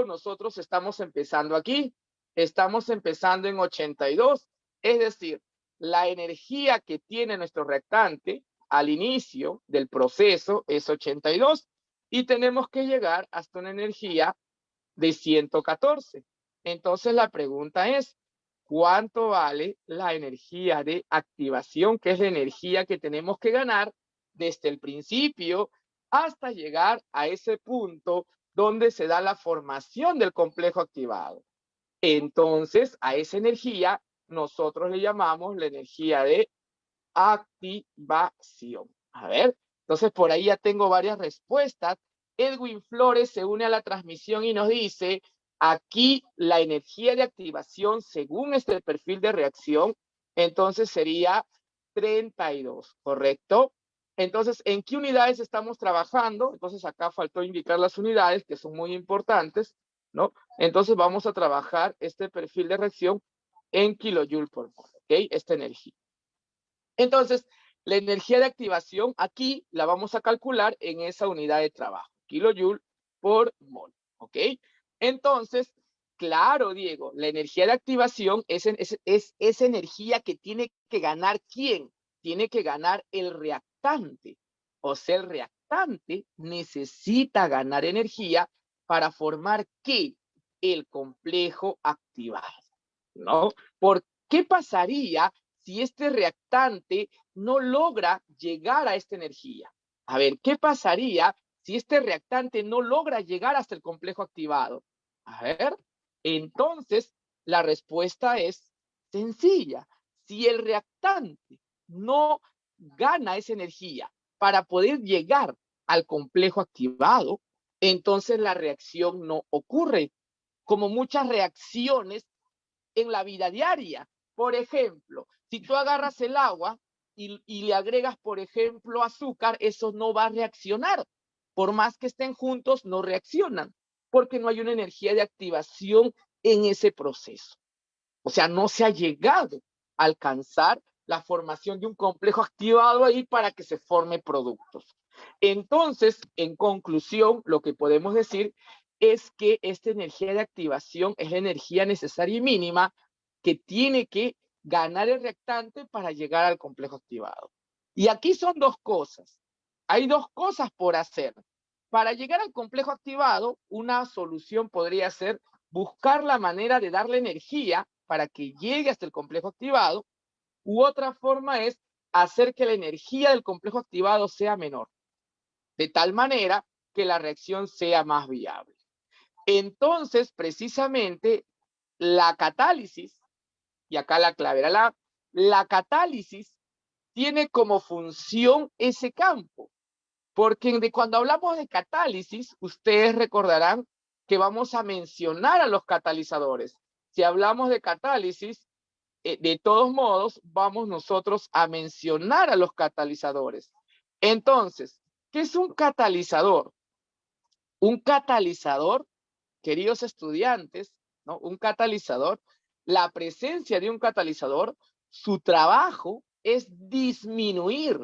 nosotros estamos empezando aquí. Estamos empezando en 82. Es decir, la energía que tiene nuestro reactante al inicio del proceso es 82 y tenemos que llegar hasta una energía de 114. Entonces la pregunta es, ¿cuánto vale la energía de activación, que es la energía que tenemos que ganar desde el principio hasta llegar a ese punto donde se da la formación del complejo activado? Entonces, a esa energía nosotros le llamamos la energía de activación. A ver, entonces por ahí ya tengo varias respuestas. Edwin Flores se une a la transmisión y nos dice, aquí la energía de activación según este perfil de reacción, entonces sería 32, ¿correcto? Entonces, ¿en qué unidades estamos trabajando? Entonces acá faltó indicar las unidades, que son muy importantes, ¿no? Entonces vamos a trabajar este perfil de reacción en kilojoule por mol, ¿ok? Esta energía. Entonces, la energía de activación aquí la vamos a calcular en esa unidad de trabajo, kilojoule por mol, ¿ok? Entonces, claro, Diego, la energía de activación es esa energía que tiene que ganar ¿quién? Tiene que ganar el reactante. O sea, el reactante necesita ganar energía para formar ¿qué? El complejo activado, ¿no? ¿Por qué pasaría si este reactante no logra llegar a esta energía? A ver, ¿qué pasaría si este reactante no logra llegar hasta el complejo activado? A ver, entonces la respuesta es sencilla. Si el reactante no gana esa energía para poder llegar al complejo activado, entonces la reacción no ocurre, como muchas reacciones en la vida diaria. Por ejemplo, si tú agarras el agua y le agregas, por ejemplo, azúcar, eso no va a reaccionar. Por más que estén juntos, no reaccionan, porque no hay una energía de activación en ese proceso. O sea, no se ha llegado a alcanzar la formación de un complejo activado ahí para que se forme productos. Entonces, en conclusión, lo que podemos decir es que esta energía de activación es la energía necesaria y mínima que tiene que ganar el reactante para llegar al complejo activado. Y aquí son dos cosas. Hay dos cosas por hacer. Para llegar al complejo activado, una solución podría ser buscar la manera de darle energía para que llegue hasta el complejo activado, u otra forma es hacer que la energía del complejo activado sea menor, de tal manera que la reacción sea más viable. Entonces, precisamente, la catálisis, y acá la clave era la catálisis tiene como función ese campo, porque cuando hablamos de catálisis, ustedes recordarán que vamos a mencionar a los catalizadores. Si hablamos de catálisis, de todos modos, vamos nosotros a mencionar a los catalizadores. Entonces, ¿qué es un catalizador? Un catalizador, queridos estudiantes, ¿no? Un catalizador, la presencia de un catalizador, su trabajo es disminuir,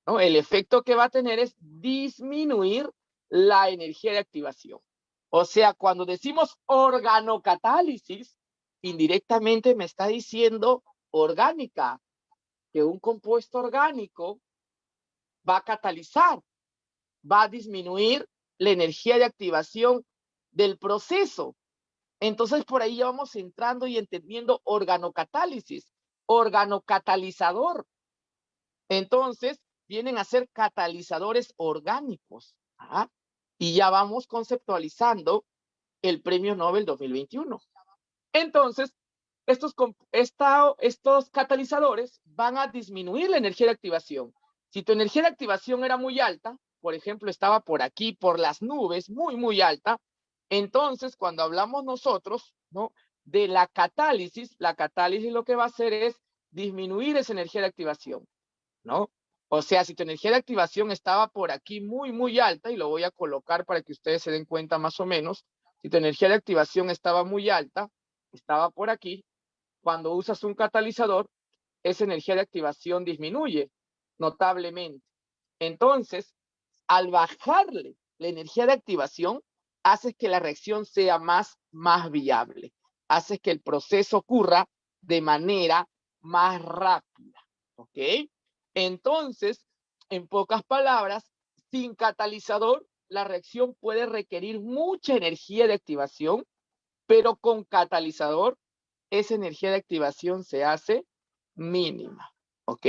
¿no? El efecto que va a tener es disminuir la energía de activación. O sea, cuando decimos organocatálisis, indirectamente me está diciendo orgánica, que un compuesto orgánico va a catalizar, va a disminuir la energía de activación del proceso. Entonces, por ahí ya vamos entrando y entendiendo organocatálisis, organocatalizador. Entonces, vienen a ser catalizadores orgánicos. ¿Ah? Y ya vamos conceptualizando el Premio Nobel 2021. Entonces, estos catalizadores van a disminuir la energía de activación. Si tu energía de activación era muy alta, por ejemplo, estaba por aquí, por las nubes, muy, muy alta, entonces cuando hablamos nosotros, ¿no?, de la catálisis lo que va a hacer es disminuir esa energía de activación, ¿no? O sea, si tu energía de activación estaba por aquí muy, muy alta, y lo voy a colocar para que ustedes se den cuenta más o menos, si tu energía de activación estaba muy alta, estaba por aquí, cuando usas un catalizador, esa energía de activación disminuye notablemente. Entonces, al bajarle la energía de activación, hace que la reacción sea más viable, hace que el proceso ocurra de manera más rápida, ¿ok? Entonces, en pocas palabras, sin catalizador, la reacción puede requerir mucha energía de activación, pero con catalizador, esa energía de activación se hace mínima, ¿ok?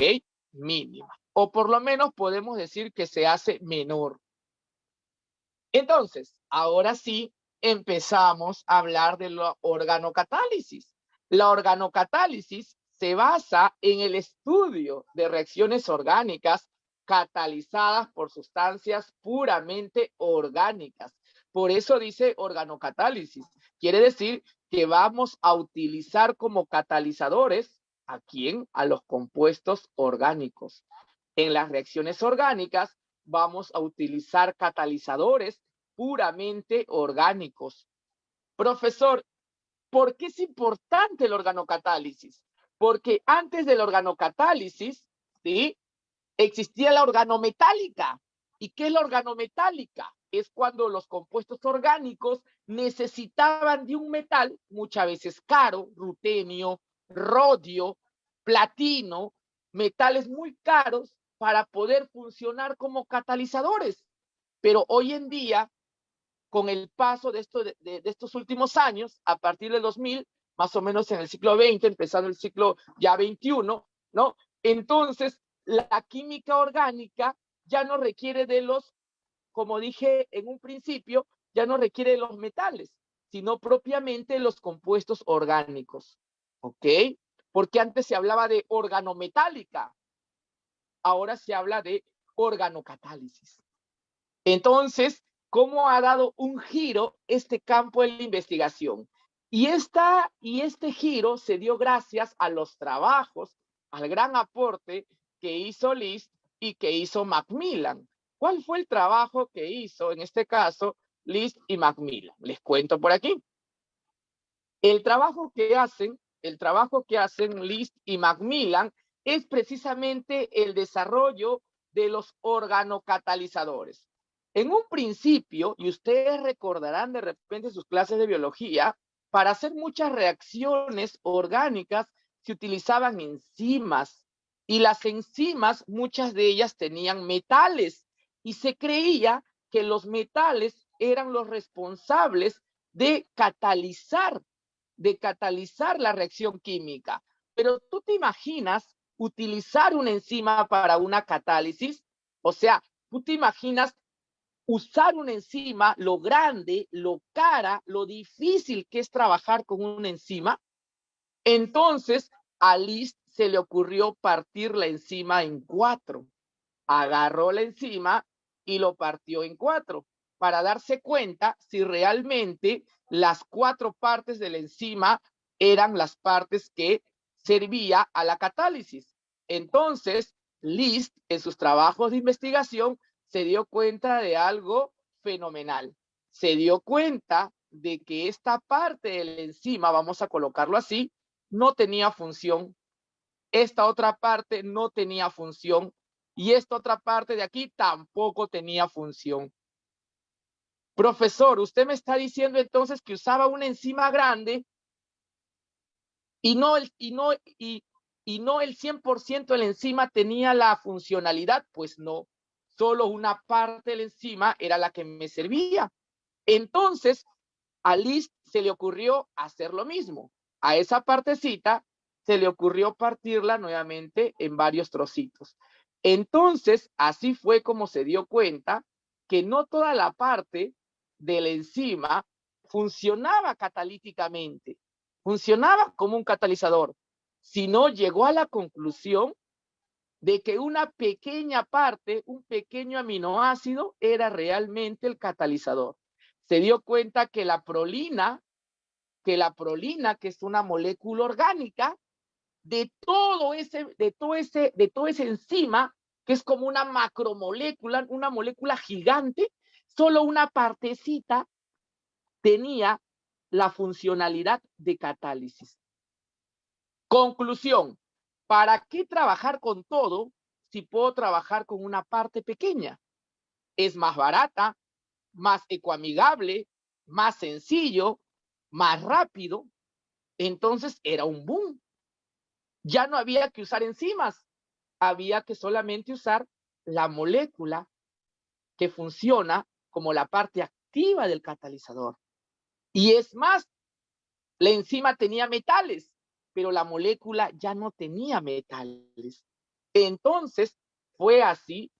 Mínima. O por lo menos podemos decir que se hace menor. Entonces, ahora sí, empezamos a hablar de la organocatálisis. La organocatálisis se basa en el estudio de reacciones orgánicas catalizadas por sustancias puramente orgánicas. Por eso dice organocatálisis. Quiere decir que vamos a utilizar como catalizadores ¿a quién? A los compuestos orgánicos. En las reacciones orgánicas vamos a utilizar catalizadores puramente orgánicos. Profesor, ¿por qué es importante el organocatálisis? Porque antes del organocatálisis, ¿sí?, existía la organometálica. ¿Y qué es la organometálica? Es cuando los compuestos orgánicos necesitaban de un metal, muchas veces caro, rutenio, rodio, platino, metales muy caros para poder funcionar como catalizadores. Pero hoy en día, con el paso de estos últimos años, a partir del 2000, más o menos en el siglo XX, empezando el siglo ya XXI, ¿no? Entonces, la química orgánica ya no requiere de los, como dije en un principio, ya no requiere de los metales, sino propiamente los compuestos orgánicos, ¿ok? Porque antes se hablaba de organometálica, ahora se habla de organocatálisis. Entonces, ¿cómo ha dado un giro este campo en la investigación? Y este giro se dio gracias a los trabajos, al gran aporte que hizo List y que hizo Macmillan. ¿Cuál fue el trabajo que hizo, en este caso, List y Macmillan? Les cuento por aquí. El trabajo que hacen List y Macmillan es precisamente el desarrollo de los organocatalizadores. En un principio, y ustedes recordarán de repente sus clases de biología, para hacer muchas reacciones orgánicas se utilizaban enzimas, y las enzimas, muchas de ellas tenían metales, y se creía que los metales eran los responsables de catalizar la reacción química. Pero tú te imaginas utilizar una enzima para una catálisis, o sea, tú te imaginas usar una enzima, lo grande, lo cara, lo difícil que es trabajar con una enzima. Entonces, a List se le ocurrió partir la enzima en 4. Agarró la enzima y lo partió en 4 para darse cuenta si realmente las 4 partes de la enzima eran las partes que servía a la catálisis. Entonces, List, en sus trabajos de investigación, se dio cuenta de algo fenomenal. Se dio cuenta de que esta parte de la enzima, vamos a colocarlo así, no tenía función. Esta otra parte no tenía función. Y esta otra parte de aquí tampoco tenía función. Profesor, usted me está diciendo entonces que usaba una enzima grande y no el 100% de la enzima tenía la funcionalidad. Pues no, solo una parte de la enzima era la que me servía. Entonces, a List se le ocurrió hacer lo mismo. A esa partecita se le ocurrió partirla nuevamente en varios trocitos. Entonces, así fue como se dio cuenta que no toda la parte de la enzima funcionaba catalíticamente, funcionaba como un catalizador, sino llegó a la conclusión de que una pequeña parte, un pequeño aminoácido, era realmente el catalizador. Se dio cuenta que la prolina, que es una molécula orgánica, de todo ese enzima, que es como una macromolécula, una molécula gigante, solo una partecita tenía la funcionalidad de catálisis. Conclusión, ¿para qué trabajar con todo si puedo trabajar con una parte pequeña? Es más barata, más ecoamigable, más sencillo, más rápido. Entonces era un boom. Ya no había que usar enzimas, había que solamente usar la molécula que funciona como la parte activa del catalizador. Y es más, la enzima tenía metales, pero la molécula ya no tenía metales. Entonces, fue así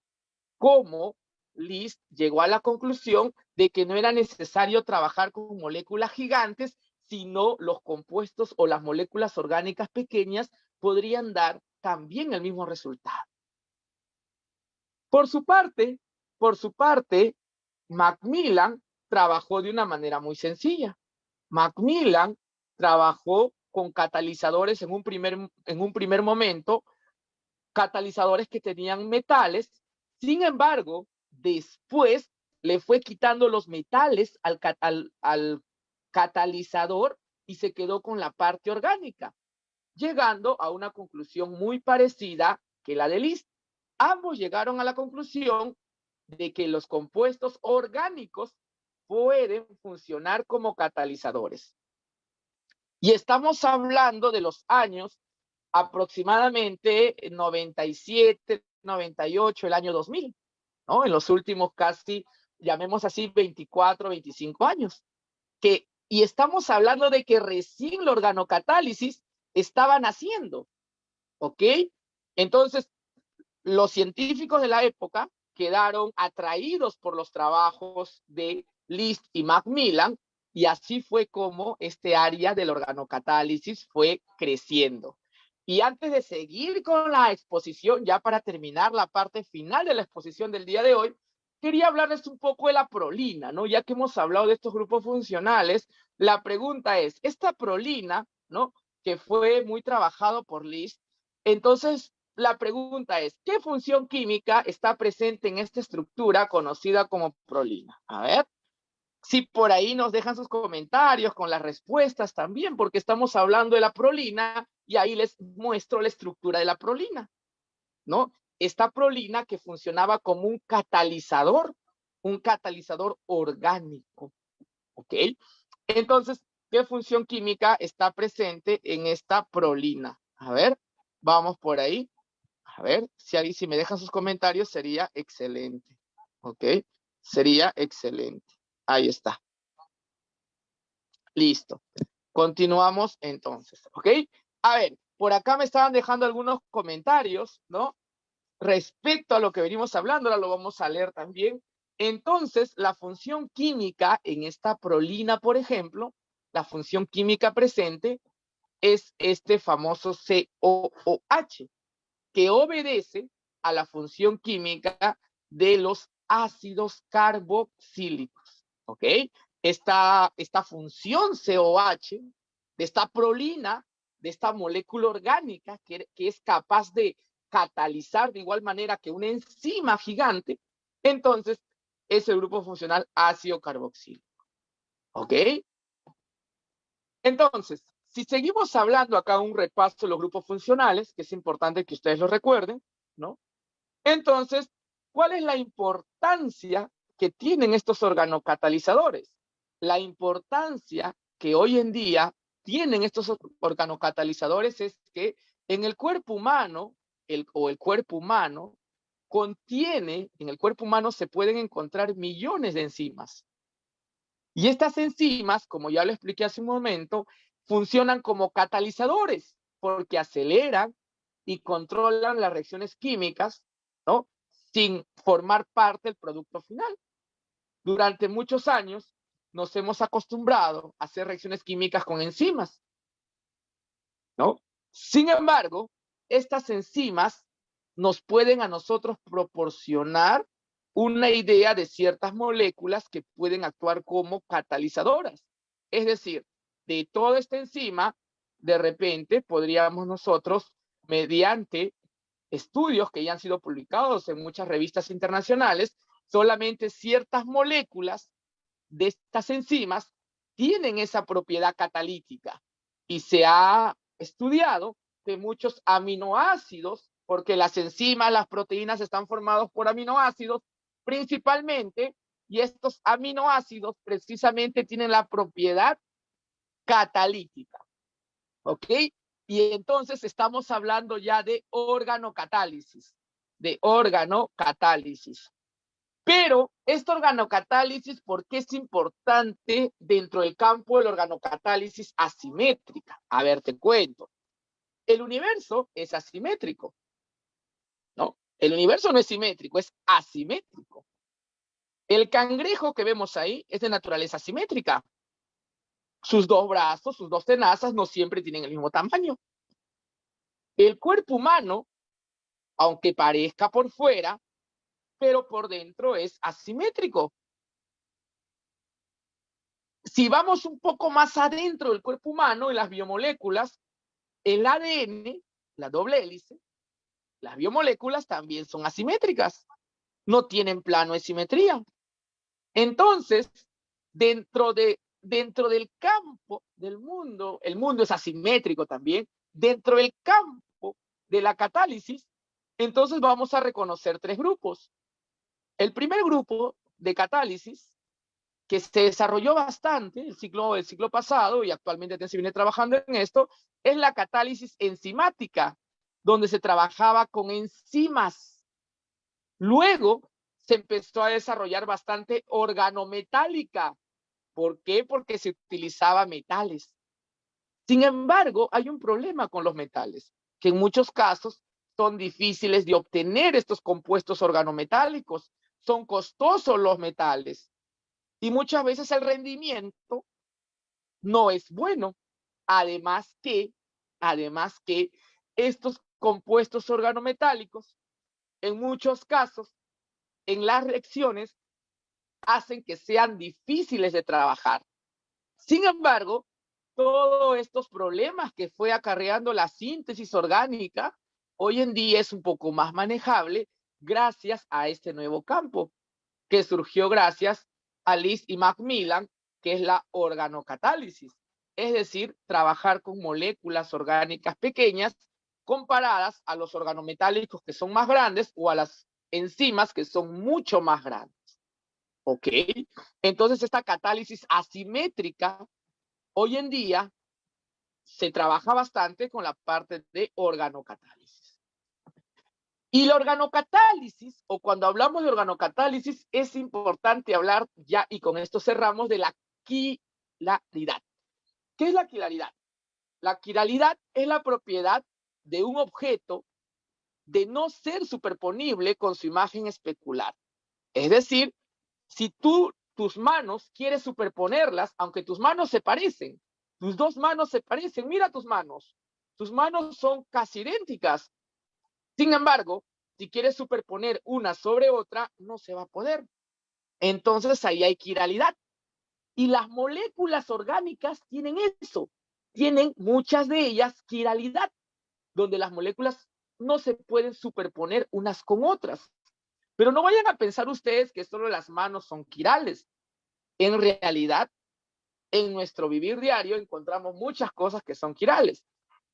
como List llegó a la conclusión de que no era necesario trabajar con moléculas gigantes, sino los compuestos o las moléculas orgánicas pequeñas podrían dar también el mismo resultado. Por su parte, Macmillan trabajó de una manera muy sencilla. Macmillan trabajó con catalizadores en un primer momento, catalizadores que tenían metales. Sin embargo, después le fue quitando los metales al catalizador y se quedó con la parte orgánica, llegando a una conclusión muy parecida que la de List. Ambos llegaron a la conclusión de que los compuestos orgánicos pueden funcionar como catalizadores. Y estamos hablando de los años aproximadamente 97, 98, el año 2000, ¿no? En los últimos casi, llamemos así, 24, 25 años. Y estamos hablando de que recién la organocatálisis estaba naciendo, ¿ok? Entonces, los científicos de la época quedaron atraídos por los trabajos de List y Macmillan, y así fue como este área del organocatálisis fue creciendo. Y antes de seguir con la exposición, ya para terminar la parte final de la exposición del día de hoy, quería hablarles un poco de la prolina, ¿no? Ya que hemos hablado de estos grupos funcionales, la pregunta es, esta prolina, ¿no? Que fue muy trabajado por List, entonces la pregunta es, ¿qué función química está presente en esta estructura conocida como prolina? A ver, si por ahí nos dejan sus comentarios con las respuestas también, porque estamos hablando de la prolina y ahí les muestro la estructura de la prolina, ¿no? Esta prolina que funcionaba como un catalizador orgánico, ¿ok? Entonces, ¿qué función química está presente en esta prolina? A ver, vamos por ahí. A ver, si me dejan sus comentarios sería excelente. ¿Ok? Sería excelente. Ahí está. Listo. Continuamos entonces. ¿Ok? A ver, por acá me estaban dejando algunos comentarios, ¿no? Respecto a lo que venimos hablando, ahora lo vamos a leer también. Entonces, la función química en esta prolina, por ejemplo, la función química presente es este famoso COOH, que obedece a la función química de los ácidos carboxílicos, ¿ok? Esta función COH, de esta prolina, de esta molécula orgánica que es capaz de catalizar de igual manera que una enzima gigante, entonces es el grupo funcional ácido carboxílico, ¿ok? Entonces, si seguimos hablando acá un repaso de los grupos funcionales, que es importante que ustedes lo recuerden, ¿no? Entonces, ¿cuál es la importancia que tienen estos organocatalizadores? La importancia que hoy en día tienen estos organocatalizadores es que en el cuerpo humano, en el cuerpo humano se pueden encontrar millones de enzimas. Y estas enzimas, como ya lo expliqué hace un momento, funcionan como catalizadores porque aceleran y controlan las reacciones químicas, ¿no? Sin formar parte del producto final. Durante muchos años, nos hemos acostumbrado a hacer reacciones químicas con enzimas, ¿no? Sin embargo, estas enzimas nos pueden a nosotros proporcionar una idea de ciertas moléculas que pueden actuar como catalizadoras. Es decir, de toda esta enzima, de repente podríamos nosotros, mediante estudios que ya han sido publicados en muchas revistas internacionales, solamente ciertas moléculas de estas enzimas tienen esa propiedad catalítica. Y se ha estudiado que muchos aminoácidos, porque las enzimas, las proteínas están formados por aminoácidos principalmente, y estos aminoácidos precisamente tienen la propiedad catalítica, ¿ok? Y entonces estamos hablando ya de organocatálisis, Pero esta organocatálisis, ¿por qué es importante dentro del campo de la organocatálisis asimétrica? A ver, te cuento. El universo es asimétrico, ¿no? El universo no es simétrico, es asimétrico. El cangrejo que vemos ahí es de naturaleza simétrica. Sus dos brazos, sus dos tenazas no siempre tienen el mismo tamaño. El cuerpo humano, aunque parezca por fuera, pero por dentro es asimétrico. Si vamos un poco más adentro del cuerpo humano, en las biomoléculas, el ADN, la doble hélice, las biomoléculas también son asimétricas, no tienen plano de simetría. Entonces, dentro del campo del mundo, el mundo es asimétrico también, dentro del campo de la catálisis, entonces vamos a reconocer tres grupos. El primer grupo de catálisis, que se desarrolló bastante el siglo pasado y actualmente se viene trabajando en esto, es la catálisis enzimática, donde se trabajaba con enzimas. Luego se empezó a desarrollar bastante organometálica. ¿Por qué? Porque se utilizaba metales. Sin embargo, hay un problema con los metales, que en muchos casos son difíciles de obtener estos compuestos organometálicos. Son costosos los metales. Y muchas veces el rendimiento no es bueno. Además que estos compuestos organometálicos, en muchos casos, en las reacciones, hacen que sean difíciles de trabajar. Sin embargo, todos estos problemas que fue acarreando la síntesis orgánica, hoy en día es un poco más manejable gracias a este nuevo campo, que surgió gracias a Liz y Macmillan, que es la organocatálisis, es decir, trabajar con moléculas orgánicas pequeñas comparadas a los organometálicos que son más grandes o a las enzimas que son mucho más grandes. ¿Ok? Entonces esta catálisis asimétrica hoy en día se trabaja bastante con la parte de organocatálisis. Y la organocatálisis, o cuando hablamos de organocatálisis, es importante hablar ya, y con esto cerramos, de la quiralidad. ¿Qué es la quiralidad? La quiralidad es la propiedad de un objeto de no ser superponible con su imagen especular. Es decir, si tus manos quieres superponerlas, aunque tus manos se parecen, tus dos manos se parecen, mira tus manos son casi idénticas. Sin embargo, si quieres superponer una sobre otra, no se va a poder. Entonces ahí hay quiralidad. Y las moléculas orgánicas tienen eso, tienen muchas de ellas quiralidad, donde las moléculas no se pueden superponer unas con otras. Pero no vayan a pensar ustedes que solo las manos son quirales. En realidad, en nuestro vivir diario encontramos muchas cosas que son quirales.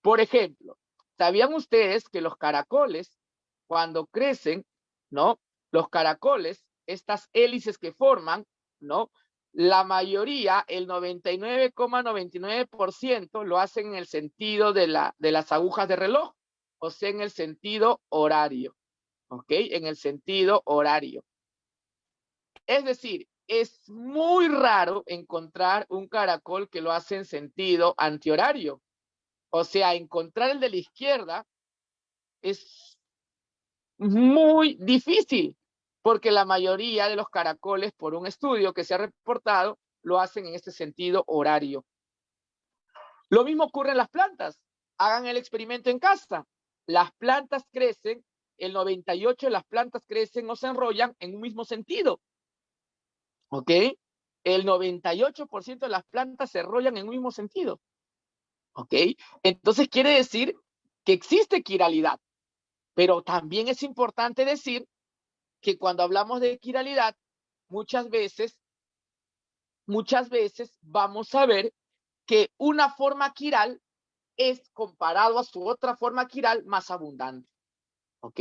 Por ejemplo, ¿sabían ustedes que los caracoles, cuando crecen, ¿no? Los caracoles, estas hélices que forman, ¿no? La mayoría, el 99,99% lo hacen en el sentido de las agujas de reloj, o sea, en el sentido horario. ¿Ok? En el sentido horario. Es decir, es muy raro encontrar un caracol que lo hace en sentido antihorario. O sea, encontrar el de la izquierda es muy difícil, porque la mayoría de los caracoles, por un estudio que se ha reportado, lo hacen en este sentido horario. Lo mismo ocurre en las plantas. Hagan el experimento en casa. Las plantas crecen, el 98% de las plantas crecen o se enrollan en un mismo sentido. ¿Ok? El 98% de las plantas se enrollan en un mismo sentido. ¿Ok? Entonces quiere decir que existe quiralidad. Pero también es importante decir que cuando hablamos de quiralidad, muchas veces vamos a ver que una forma quiral es comparado a su otra forma quiral más abundante. ¿Ok?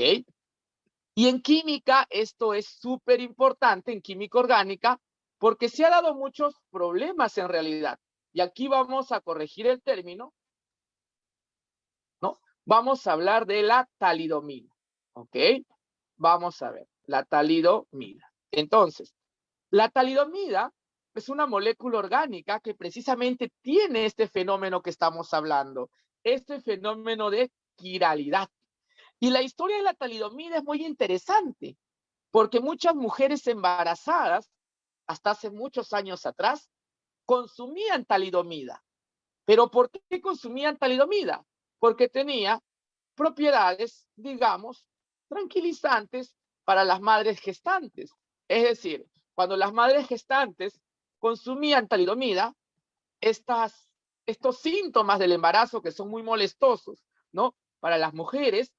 Y en química esto es súper importante, en química orgánica, porque se ha dado muchos problemas en realidad. Y aquí vamos a corregir el término, ¿no? Vamos a hablar de la talidomida. ¿Ok? Vamos a ver, la talidomida. Entonces, la talidomida es una molécula orgánica que precisamente tiene este fenómeno que estamos hablando, este fenómeno de quiralidad. Y la historia de la talidomida es muy interesante, porque muchas mujeres embarazadas, hasta hace muchos años atrás, consumían talidomida. ¿Pero por qué consumían talidomida? Porque tenía propiedades, digamos, tranquilizantes para las madres gestantes. Es decir, cuando las madres gestantes consumían talidomida, estos síntomas del embarazo que son muy molestosos, ¿no? Para las mujeres,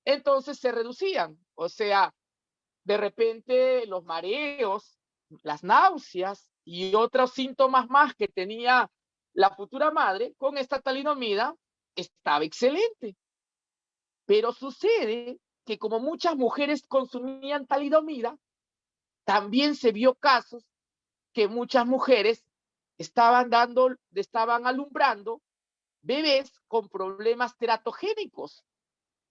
entonces se reducían. O sea, de repente los mareos, las náuseas y otros síntomas más que tenía la futura madre con esta talidomida estaba excelente. Pero sucede que como muchas mujeres consumían talidomida, también se vio casos que muchas mujeres estaban alumbrando bebés con problemas teratogénicos.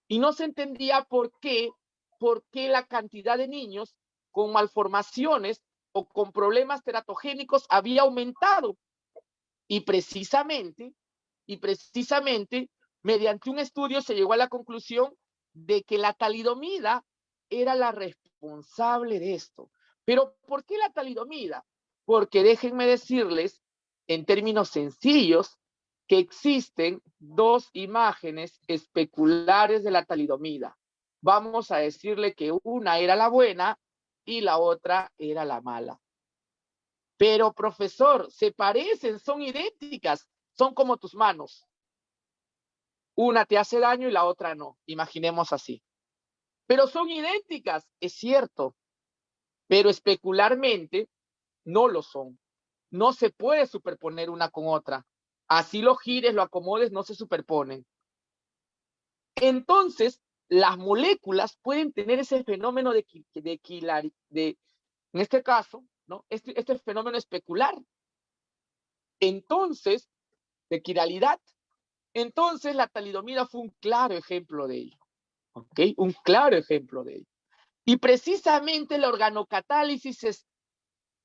Y no se entendía por qué la cantidad de niños con malformaciones o con problemas teratogénicos había aumentado. Y precisamente, mediante un estudio se llegó a la conclusión de que la talidomida era la responsable de esto. Pero ¿por qué la talidomida? Porque déjenme decirles, en términos sencillos, que existen dos imágenes especulares de la talidomida. Vamos a decirle que una era la buena y la otra era la mala. Pero, profesor, se parecen, son idénticas, son como tus manos. Una te hace daño y la otra no, imaginemos así. Pero son idénticas, es cierto, pero especularmente no lo son. No se puede superponer una con otra. Así lo gires, lo acomodes, no se superponen. Entonces, las moléculas pueden tener ese fenómeno en este caso, ¿no? Este fenómeno especular. Entonces, de quiralidad. Entonces, la talidomida fue un claro ejemplo de ello. ¿Ok? Un claro ejemplo de ello. Y precisamente la organocatálisis es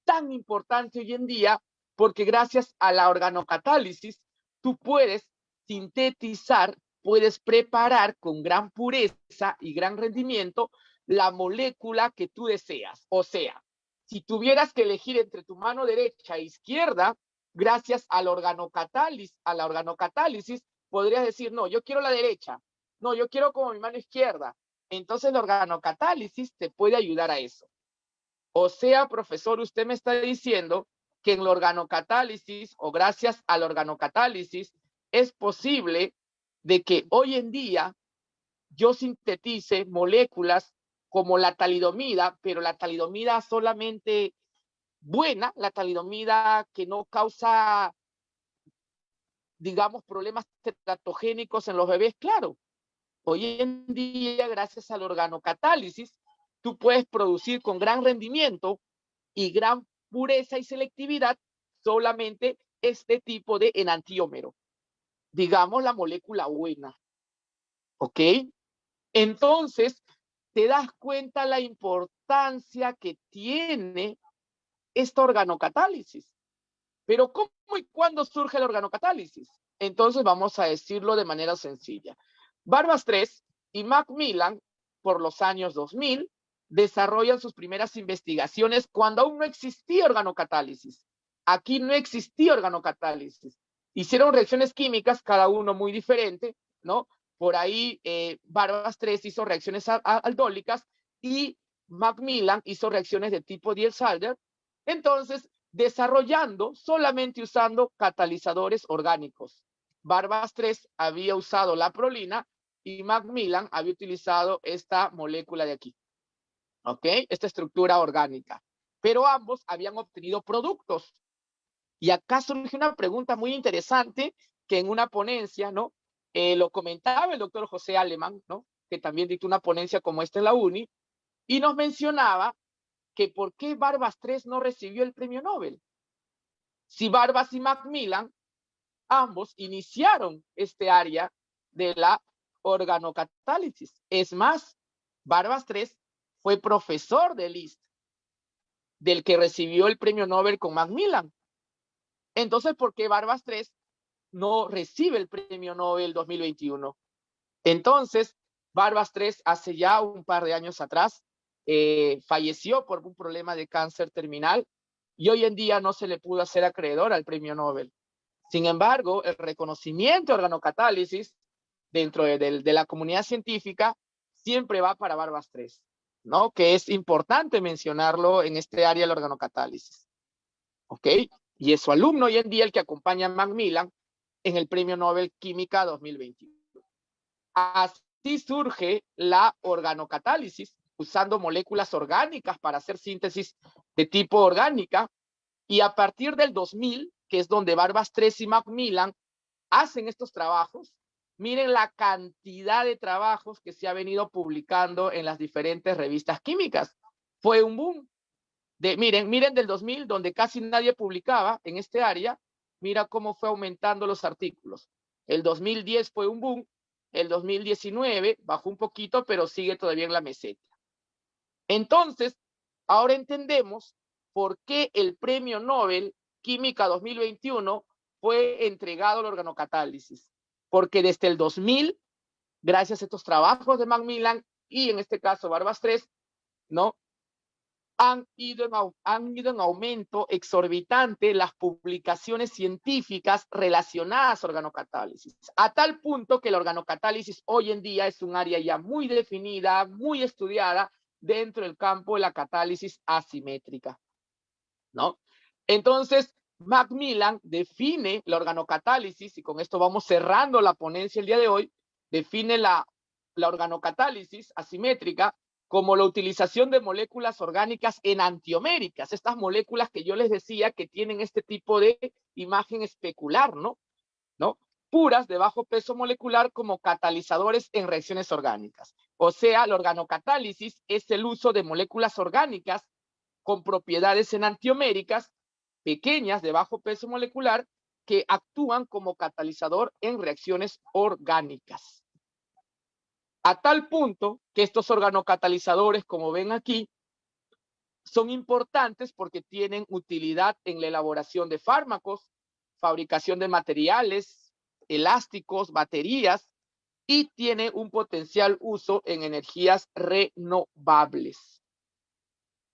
tan importante hoy en día porque gracias a la organocatálisis tú puedes sintetizar, puedes preparar con gran pureza y gran rendimiento la molécula que tú deseas. O sea, si tuvieras que elegir entre tu mano derecha e izquierda, gracias a la organocatálisis, podrías decir, no, yo quiero la derecha, no, yo quiero como mi mano izquierda. Entonces la organocatálisis te puede ayudar a eso. O sea, profesor, usted me está diciendo que en la organocatálisis o gracias a la organocatálisis es posible de que hoy en día yo sintetice moléculas como la talidomida, pero la talidomida solamente buena, la talidomida que no causa, digamos, problemas teratogénicos en los bebés, claro. Hoy en día, gracias a la organocatálisis, tú puedes producir con gran rendimiento y gran pureza y selectividad solamente este tipo de enantiómero. Digamos la molécula buena. ¿Ok? Entonces, te das cuenta la importancia que tiene esta organocatálisis. Pero ¿cómo y cuándo surge la organocatálisis? Entonces vamos a decirlo de manera sencilla. Barbas 3 y Macmillan, por los años 2000, desarrollan sus primeras investigaciones cuando aún no existía organocatálisis. Aquí no existía organocatálisis. Hicieron reacciones químicas, cada uno muy diferente, ¿no? Por ahí Barbas 3 hizo reacciones aldólicas y Macmillan hizo reacciones de tipo Diels-Alder. Entonces, desarrollando solamente usando catalizadores orgánicos. Barbas 3 había usado la prolina y Macmillan había utilizado esta molécula de aquí, ¿ok? Esta estructura orgánica. Pero ambos habían obtenido productos. Y acá surge una pregunta muy interesante que en una ponencia, ¿no? Lo comentaba el doctor José Alemán, ¿no? Que también dictó una ponencia como esta en la UNI, y nos mencionaba que por qué Barbas 3 no recibió el premio Nobel. Si Barbas y Macmillan, ambos iniciaron este área de la organocatálisis. Es más, Barbas 3 fue profesor de Liszt, del que recibió el premio Nobel con Macmillan. Entonces, ¿por qué Barbas 3 no recibe el premio Nobel 2021? Entonces, Barbas 3 hace ya un par de años atrás falleció por un problema de cáncer terminal y hoy en día no se le pudo hacer acreedor al premio Nobel. Sin embargo, el reconocimiento de organocatálisis dentro de la comunidad científica siempre va para Barbas 3, ¿no? Que es importante mencionarlo en este área de la organocatálisis. ¿Ok? Y es su alumno hoy en día el que acompaña a Macmillan en el Premio Nobel Química 2021. Así surge la organocatálisis, usando moléculas orgánicas para hacer síntesis de tipo orgánica, y a partir del 2000, que es donde Barbas 3 y Macmillan hacen estos trabajos, miren la cantidad de trabajos que se ha venido publicando en las diferentes revistas químicas. Fue un boom. Miren del 2000, donde casi nadie publicaba en este área, mira cómo fue aumentando los artículos. El 2010 fue un boom, el 2019 bajó un poquito, pero sigue todavía en la meseta. Entonces, ahora entendemos por qué el premio Nobel Química 2021 fue entregado a la organocatálisis. Porque desde el 2000, gracias a estos trabajos de Macmillan y en este caso Barbas 3, ¿no? Han ido en aumento exorbitante las publicaciones científicas relacionadas a organocatálisis, a tal punto que la organocatálisis hoy en día es un área ya muy definida, muy estudiada dentro del campo de la catálisis asimétrica, ¿no? Entonces, Macmillan define la organocatálisis, y con esto vamos cerrando la ponencia el día de hoy, define la organocatálisis asimétrica como la utilización de moléculas orgánicas enantioméricas, estas moléculas que yo les decía que tienen este tipo de imagen especular, ¿no? Puras de bajo peso molecular como catalizadores en reacciones orgánicas. O sea, la organocatálisis es el uso de moléculas orgánicas con propiedades enantioméricas pequeñas de bajo peso molecular que actúan como catalizador en reacciones orgánicas. A tal punto que estos organocatalizadores, como ven aquí, son importantes porque tienen utilidad en la elaboración de fármacos, fabricación de materiales, elásticos, baterías, y tiene un potencial uso en energías renovables.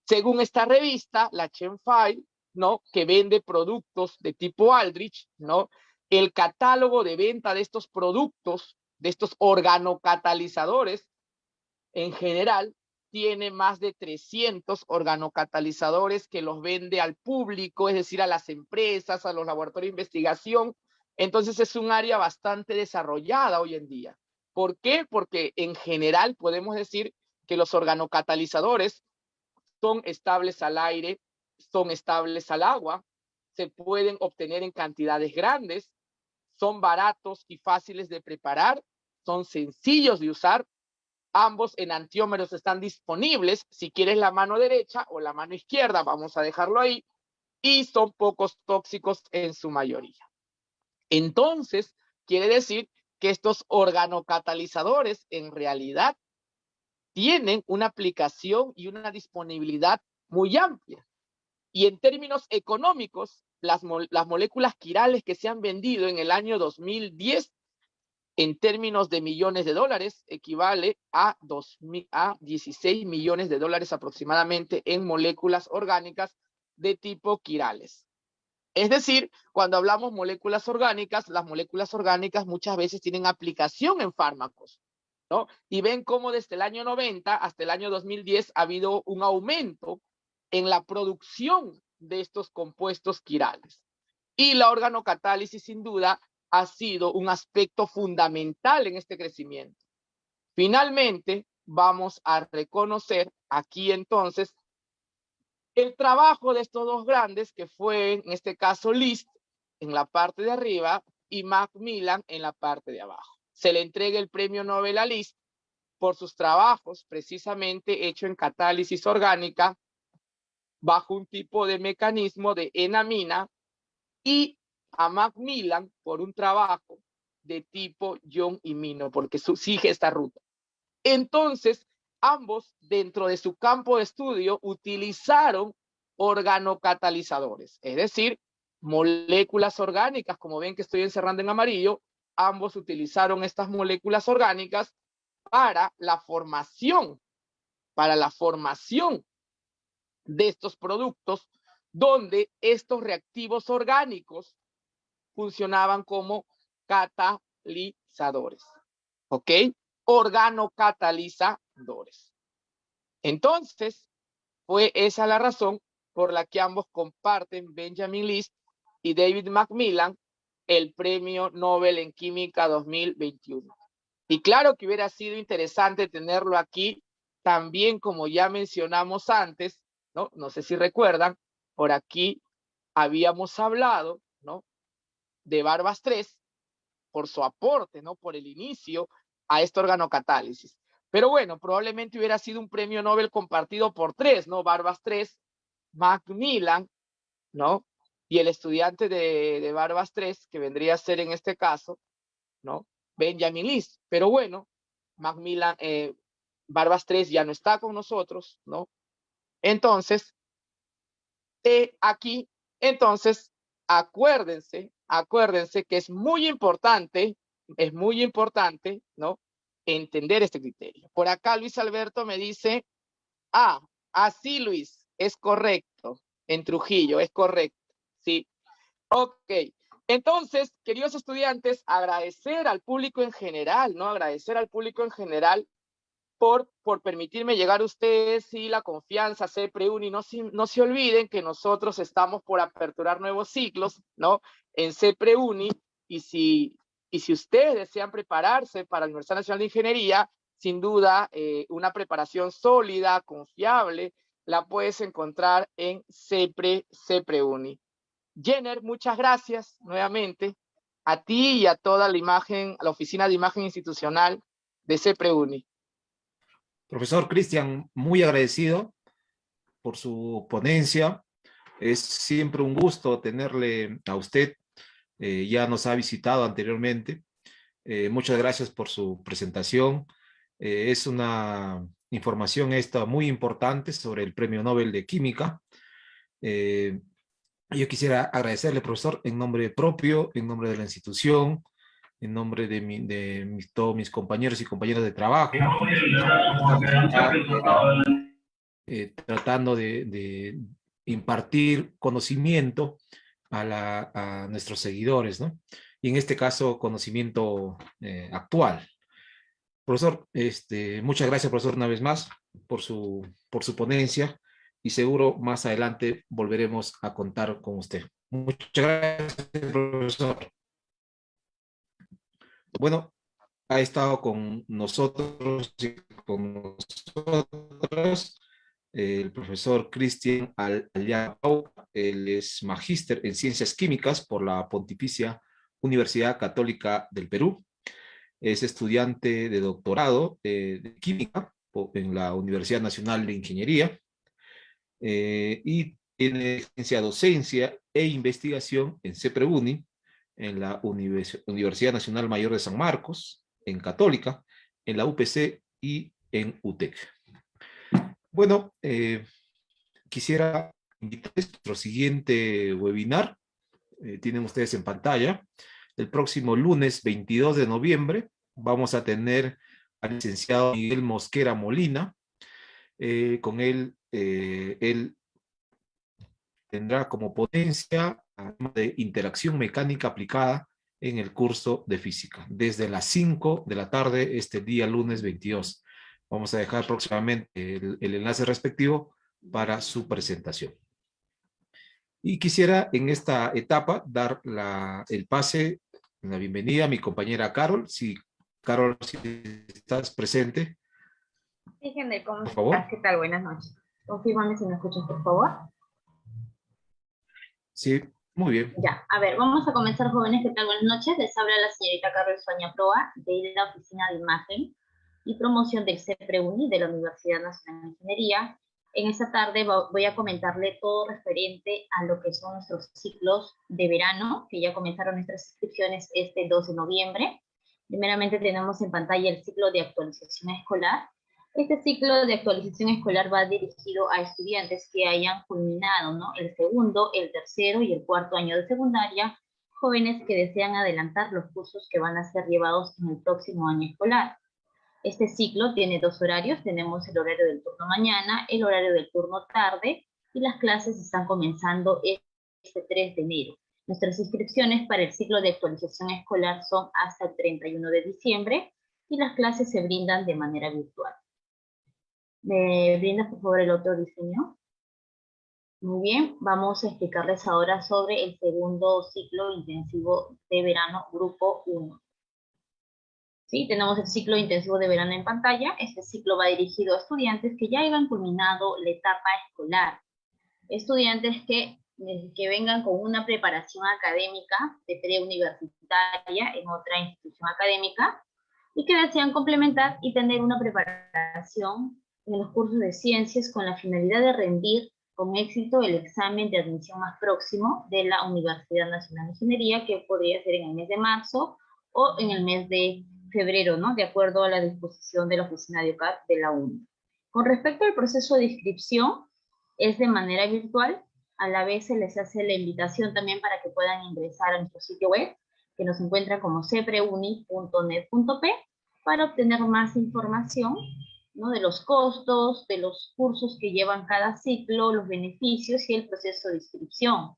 Según esta revista, la Chem-File, ¿no? Que vende productos de tipo Aldrich, ¿no? El catálogo de venta de estos productos, de estos organocatalizadores, en general, tiene más de 300 organocatalizadores que los vende al público, es decir, a las empresas, a los laboratorios de investigación. Entonces es un área bastante desarrollada hoy en día. ¿Por qué? Porque en general podemos decir que los organocatalizadores son estables al aire, son estables al agua, se pueden obtener en cantidades grandes, son baratos y fáciles de preparar, son sencillos de usar, ambos enantiómeros están disponibles, si quieres la mano derecha o la mano izquierda, vamos a dejarlo ahí, y son pocos tóxicos en su mayoría. Entonces, quiere decir que estos organocatalizadores en realidad tienen una aplicación y una disponibilidad muy amplia. Y en términos económicos, las moléculas quirales que se han vendido en el año 2010, en términos de millones de dólares, equivale a 16 millones de dólares aproximadamente en moléculas orgánicas de tipo quirales. Es decir, cuando hablamos moléculas orgánicas, las moléculas orgánicas muchas veces tienen aplicación en fármacos, ¿no? Y ven cómo desde el año 90 hasta el año 2010 ha habido un aumento en la producción de estos compuestos quirales. Y la organocatálisis, sin duda, ha sido un aspecto fundamental en este crecimiento. Finalmente, vamos a reconocer aquí entonces el trabajo de estos dos grandes, que fue en este caso List en la parte de arriba y Macmillan en la parte de abajo. Se le entrega el premio Nobel a List por sus trabajos precisamente hecho en catálisis orgánica bajo un tipo de mecanismo de enamina, y a Macmillan por un trabajo de tipo ion-imino, porque sigue esta ruta. Entonces, ambos dentro de su campo de estudio utilizaron organocatalizadores, es decir, moléculas orgánicas, como ven que estoy encerrando en amarillo, ambos utilizaron estas moléculas orgánicas para la formación de estos productos, donde estos reactivos orgánicos funcionaban como catalizadores, ¿ok? Organocatalizadores. Entonces, fue esa la razón por la que ambos comparten, Benjamin List y David Macmillan, el Premio Nobel en Química 2021. Y claro que hubiera sido interesante tenerlo aquí también, como ya mencionamos antes, ¿no? No sé si recuerdan, por aquí habíamos hablado, ¿no?, de Barbas 3 por su aporte, ¿no?, por el inicio a esta organocatálisis. Pero bueno, probablemente hubiera sido un premio Nobel compartido por tres, ¿no? Barbas 3, Macmillan, ¿no? Y el estudiante de Barbas 3, que vendría a ser en este caso, ¿no?, Benjamin List. Pero bueno, Macmillan, Barbas 3 ya no está con nosotros, ¿no? Entonces, aquí, entonces, acuérdense que es muy importante, ¿no?, entender este criterio. Por acá Luis Alberto me dice, así Luis, es correcto, en Trujillo, es correcto, sí. Ok, entonces, queridos estudiantes, agradecer al público en general, ¿no? Agradecer al público en general por permitirme llegar a ustedes y la confianza, CEPREUNI. No se olviden que nosotros estamos por aperturar nuevos ciclos, ¿no?, en CEPREUNI, y si ustedes desean prepararse para la Universidad Nacional de Ingeniería, sin duda, una preparación sólida, confiable, la puedes encontrar en CEPREUNI. Jenner, muchas gracias nuevamente a ti y a toda la oficina de imagen institucional de CEPREUNI. Profesor Cristian, muy agradecido por su ponencia. Es siempre un gusto tenerle a usted. Ya nos ha visitado anteriormente. Muchas gracias por su presentación. Es una información esta muy importante sobre el Premio Nobel de Química. Yo quisiera agradecerle, profesor, en nombre propio, en nombre de la institución, en nombre de todos mis compañeros y compañeras de trabajo. Tratando de impartir conocimiento a nuestros seguidores, ¿no? Y en este caso, conocimiento actual. Profesor, muchas gracias, profesor, una vez más por su ponencia, y seguro más adelante volveremos a contar con usted. Muchas gracias, profesor. Bueno, ha estado con nosotros y con nosotros el profesor Cristian Ayau. Él es magíster en Ciencias Químicas por la Pontificia Universidad Católica del Perú. Es estudiante de doctorado de Química en la Universidad Nacional de Ingeniería, y tiene experiencia docencia e investigación en CEPREUNI, en la Universidad Nacional Mayor de San Marcos, en Católica, en la UPC y en UTEC. Bueno, quisiera invitar a nuestro siguiente webinar. Tienen ustedes en pantalla. El próximo lunes 22 de noviembre vamos a tener al licenciado Miguel Mosquera Molina. Con él, él tendrá como ponencia de interacción mecánica aplicada en el curso de física, desde las 5 de la tarde este día lunes 22. Vamos a dejar próximamente el enlace respectivo para su presentación. Y quisiera en esta etapa dar el pase, la bienvenida a mi compañera Carol. Si Carol, si estás presente, Sí, Henry, ¿cómo por estás? favor. ¿Qué tal? Buenas noches. Confírmame si me escuchas, por favor. Sí, muy bien. Ya, a ver, vamos a comenzar, jóvenes. ¿Qué tal? Buenas noches. Les habla la señorita Carol Sonia Proa, de la Oficina de Imagen y Promoción del CEPRE-UNI de la Universidad Nacional de Ingeniería. En esta tarde voy a comentarle todo referente a lo que son nuestros ciclos de verano, que ya comenzaron nuestras inscripciones este 2 de noviembre. Primeramente tenemos en pantalla el ciclo de actualización escolar. Este ciclo de actualización escolar va dirigido a estudiantes que hayan culminado, ¿no?, el segundo, el tercero y el cuarto año de secundaria, jóvenes que desean adelantar los cursos que van a ser llevados en el próximo año escolar. Este ciclo tiene dos horarios, tenemos el horario del turno mañana, el horario del turno tarde, y las clases están comenzando este 3 de enero. Nuestras inscripciones para el ciclo de actualización escolar son hasta el 31 de diciembre, y las clases se brindan de manera virtual. ¿Me brindas, por favor, el otro diseño? Muy bien, vamos a explicarles ahora sobre el segundo ciclo intensivo de verano, grupo 1. ¿Sí? Tenemos el ciclo intensivo de verano en pantalla. Este ciclo va dirigido a estudiantes que ya hayan culminado la etapa escolar. Estudiantes que vengan con una preparación académica de preuniversitaria en otra institución académica y que desean complementar y tener una preparación en los cursos de ciencias con la finalidad de rendir con éxito el examen de admisión más próximo de la Universidad Nacional de Ingeniería, que podría ser en el mes de marzo o en el mes de febrero, ¿no?, de acuerdo a la disposición de la oficina de OCAT de la UNI. Con respecto al proceso de inscripción, es de manera virtual. A la vez se les hace la invitación también para que puedan ingresar a nuestro sitio web, que nos encuentra como cepreuni.net.p, para obtener más información, ¿no?, de los costos, de los cursos que llevan cada ciclo, los beneficios y el proceso de inscripción.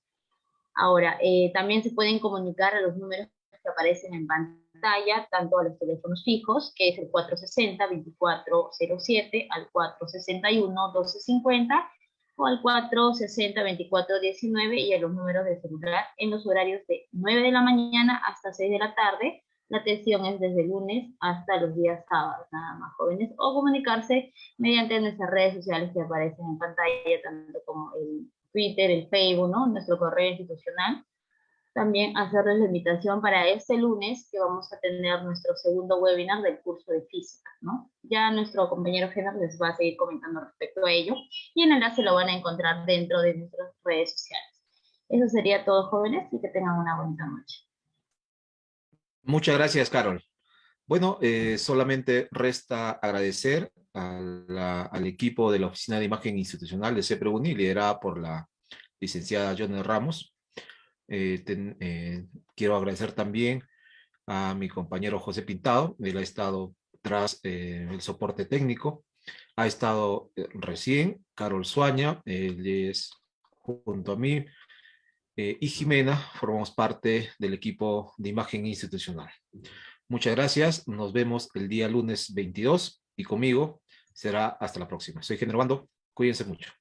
Ahora, también se pueden comunicar a los números que aparecen en pantalla, tanto a los teléfonos fijos, que es el 460-2407, al 461-1250, o al 460-2419, y a los números de celular en los horarios de 9 de la mañana hasta 6 de la tarde. La atención es desde lunes hasta los días sábados, nada más, jóvenes, o comunicarse mediante nuestras redes sociales que aparecen en pantalla, tanto como el Twitter, el Facebook, ¿no?, nuestro correo institucional. También hacerles la invitación para este lunes, que vamos a tener nuestro segundo webinar del curso de física, ¿no? Ya nuestro compañero Henry les va a seguir comentando respecto a ello, y el enlace lo van a encontrar dentro de nuestras redes sociales. Eso sería todo, jóvenes, y que tengan una bonita noche. Muchas gracias, Carol. Bueno, solamente resta agradecer al equipo de la Oficina de Imagen Institucional de CEPRE-UNI, liderada por la licenciada Jones Ramos. Quiero agradecer también a mi compañero José Pintado. Él ha estado tras el soporte técnico. Ha estado recién Carol Suaña, él es junto a mí, y Jimena, formamos parte del equipo de imagen institucional. Muchas gracias, nos vemos el día lunes 22 y conmigo será hasta la próxima. Soy Henry Bando, cuídense mucho.